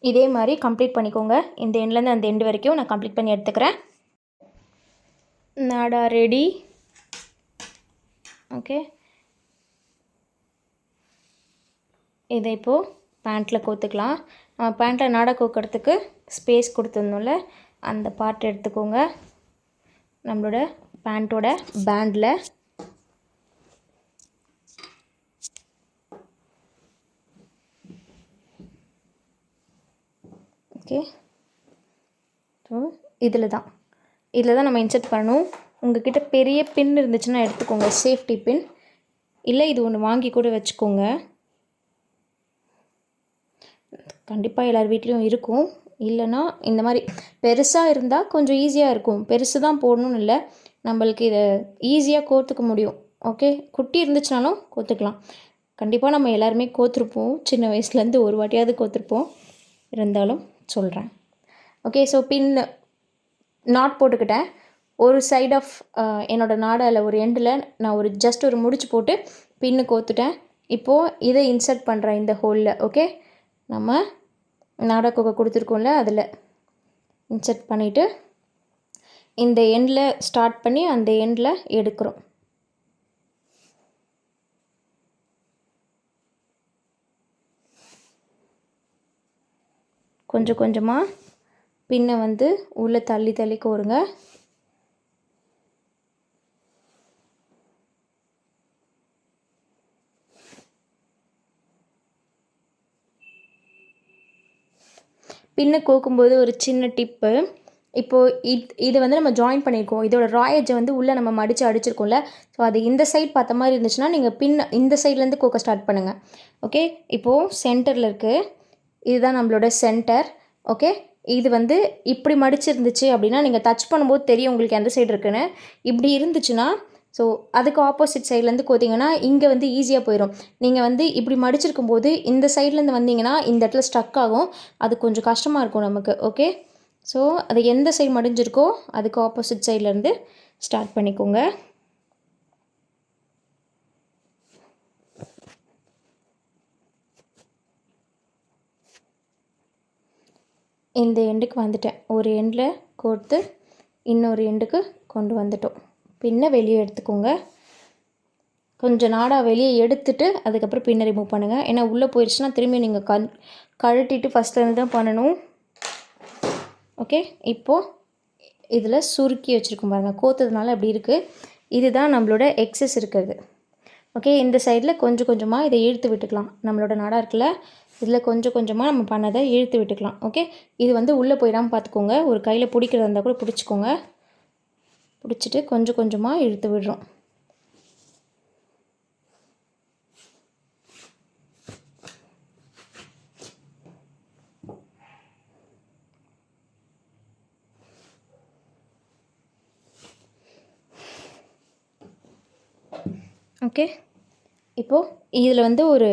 இதே மாதிரி கம்ப்ளீட் பண்ணிக்கோங்க. இந்த எண்ட்லேருந்து அந்த எண்டு வரைக்கும் நான் கம்ப்ளீட் பண்ணி எடுத்துக்கிறேன். நாடா ரெடி. ஓகே, இதை இப்போது பேண்ட்டில் கோத்துக்கலாம். நம்ம பேண்ட்டில் நாடா கோக்கிறதுக்கு ஸ்பேஸ் கொடுத்துருந்தோம்ல, அந்த பார்ட் எடுத்துக்கோங்க. நம்மளோட பேண்ட்டோட பேண்டில் ஓகே, ஸோ இதில் தான் நம்ம இன்சர்ட் பண்ணணும். உங்கள்கிட்ட பெரிய பின் இருந்துச்சுன்னா எடுத்துக்கோங்க, சேஃப்டி பின். இல்லை இது ஒன்று வாங்கி கூட வச்சுக்கோங்க. கண்டிப்பாக எல்லார் வீட்லேயும் இருக்கும். இல்லைன்னா இந்த மாதிரி பெருசாக இருந்தால் கொஞ்சம் ஈஸியாக இருக்கும். பெருசு தான் போடணும்னு இல்லை, நம்மளுக்கு இதை ஈஸியாக கோர்த்துக்க முடியும். ஓகே, குட்டி இருந்துச்சுனாலும் கோத்துக்கலாம். கண்டிப்பாக நம்ம எல்லாருமே கோத்துருப்போம், சின்ன வயசுலேருந்து ஒரு வாட்டியாவது கோத்துருப்போம். இருந்தாலும் சொல்கிறேன். ஓகே, ஸோ பின் நாட் போட்டுக்கிட்டேன். ஒரு சைட் ஆஃப் என்னோடய நாடாவில் ஒரு எண்டில் நான் ஜஸ்ட் ஒரு முடிச்சு போட்டு பின்னு கோத்துட்டேன். இப்போது இதை இன்சர்ட் பண்ணுறேன் இந்த ஹோலில். ஓகே, நம்ம நாடா கோக்கை கொடுத்துருக்கோம்ல, அதில் இன்சர்ட் பண்ணிவிட்டு இந்த எண்டில் ஸ்டார்ட் பண்ணி அந்த எண்டில் எடுக்கிறோம். கொஞ்சம் கொஞ்சமாக பின்னை வந்து உள்ளே தள்ளி கோருங்க. பின்னை கோக்கும்போது ஒரு சின்ன டிப்பு, இப்போது இது வந்து நம்ம ஜாயின் பண்ணியிருக்கோம். இதோட ராயேஜை வந்து உள்ளே நம்ம மடித்து அடிச்சிருக்கோம்ல, ஸோ அது இந்த சைட் பார்த்த மாதிரி இருந்துச்சுன்னா நீங்கள் இந்த சைட்லேருந்து கோக்க ஸ்டார்ட் பண்ணுங்கள். ஓகே, இப்போது சென்டரில் இருக்குது, இதுதான் நம்மளோட சென்டர். ஓகே, இது வந்து இப்படி மடிச்சிருந்துச்சு அப்படின்னா நீங்கள் டச் பண்ணும்போது தெரியும் உங்களுக்கு எந்த சைடு இருக்குன்னு. இப்படி இருந்துச்சுன்னா ஸோ அதுக்கு ஆப்போசிட் சைட்லேருந்து கோத்திங்கன்னா இங்கே வந்து ஈஸியாக போயிடும். நீங்கள் வந்து இப்படி மடிச்சிருக்கும் போது இந்த சைட்லேருந்து வந்தீங்கன்னா இந்த இடத்துல ஸ்ட்ரக் ஆகும், அது கொஞ்சம் கஷ்டமாக இருக்கும் நமக்கு. ஓகே, ஸோ அது எந்த சைடு மடிஞ்சிருக்கோ அதுக்கு ஆப்போசிட் சைட்லேருந்து ஸ்டார்ட் பண்ணிக்கோங்க. இந்த எண்டுக்கு வந்துட்டேன். ஒரு எண்டில் கோர்த்து இன்னொரு எண்டுக்கு கொண்டு வந்துட்டோம். பின்னை வெளியே எடுத்துக்கோங்க. கொஞ்சம் நாடா வெளியே எடுத்துட்டு அதுக்கப்புறம் பின்னை ரிமூவ் பண்ணுங்கள். ஏன்னா உள்ளே போயிடுச்சுன்னா திரும்பி நீங்கள் கழட்டிட்டு ஃபஸ்ட்லேருந்து தான் பண்ணணும். ஓகே, இப்போது இதில் சுருக்கி வச்சுருக்கோம் பாருங்கள், கோத்ததுனால அப்படி இருக்குது. இதுதான் நம்மளோட எக்ஸஸ் இருக்கிறது. ஓகே, இந்த சைடில் கொஞ்சம் கொஞ்சமாக இதை இழுத்து விட்டுக்கலாம். நம்மளோட நாடா இருக்குல்ல, இதில் கொஞ்சம் கொஞ்சமாக நம்ம பண்ணதை இழுத்து விட்டுக்கலாம். ஓகே, இது வந்து உள்ளே போயிடாமல் பார்த்துக்கோங்க. ஒரு கையில் பிடிக்கிறதா இருந்தால் கூட பிடிச்சிக்கோங்க. பிடிச்சிட்டு கொஞ்சம் கொஞ்சமாக இழுத்து விடுறோம். ஓகே. இப்போது இதில் வந்து ஒரு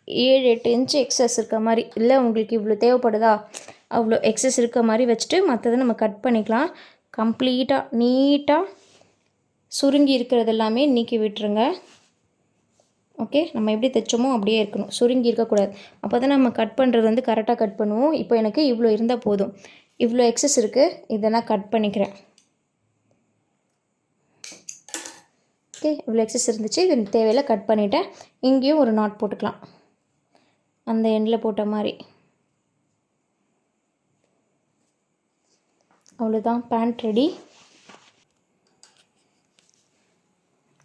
7-8 இன்ச்சு எக்ஸஸ் இருக்க மாதிரி, இல்லை உங்களுக்கு இவ்வளோ தேவைப்படுதா அவ்வளோ எக்ஸஸ் இருக்க மாதிரி வச்சுட்டு மற்றதை நம்ம கட் பண்ணிக்கலாம். கம்ப்ளீட்டாக நீட்டாக சுருங்கி இருக்கிறது எல்லாமே நீக்கி விட்டுருங்க. ஓகே, நம்ம எப்படி தைச்சோமோ அப்படியே இருக்கணும், சுருங்கி இருக்கக்கூடாது. அப்போ தான் நம்ம கட் பண்ணுறது வந்து கரெக்டாக கட் பண்ணுவோம். இப்போ எனக்கு இவ்வளோ இருந்தால் போதும். இவ்வளோ எக்ஸஸ் இருக்குது, இதை நான் கட் பண்ணிக்கிறேன். ஓகே, இவ்வளோ எக்ஸஸ் இருந்துச்சு, இது தேவையில்லை, கட் பண்ணிவிட்டேன். இங்கேயும் ஒரு நாட் போட்டுக்கலாம், அந்த எண்டில் போட்ட மாதிரி. அவ்வளோதான், பேண்ட் ரெடி.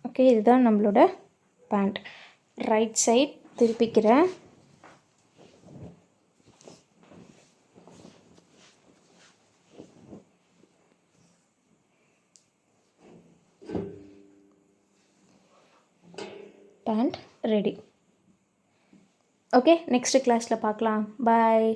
ஓகே, இதுதான் நம்மளோட பேண்ட். ரைட் சைட் திருப்பிக்கிறேன். Pant ready. ஓகே, நெக்ஸ்ட் கிளாஸில் பார்க்கலாம். பாய்.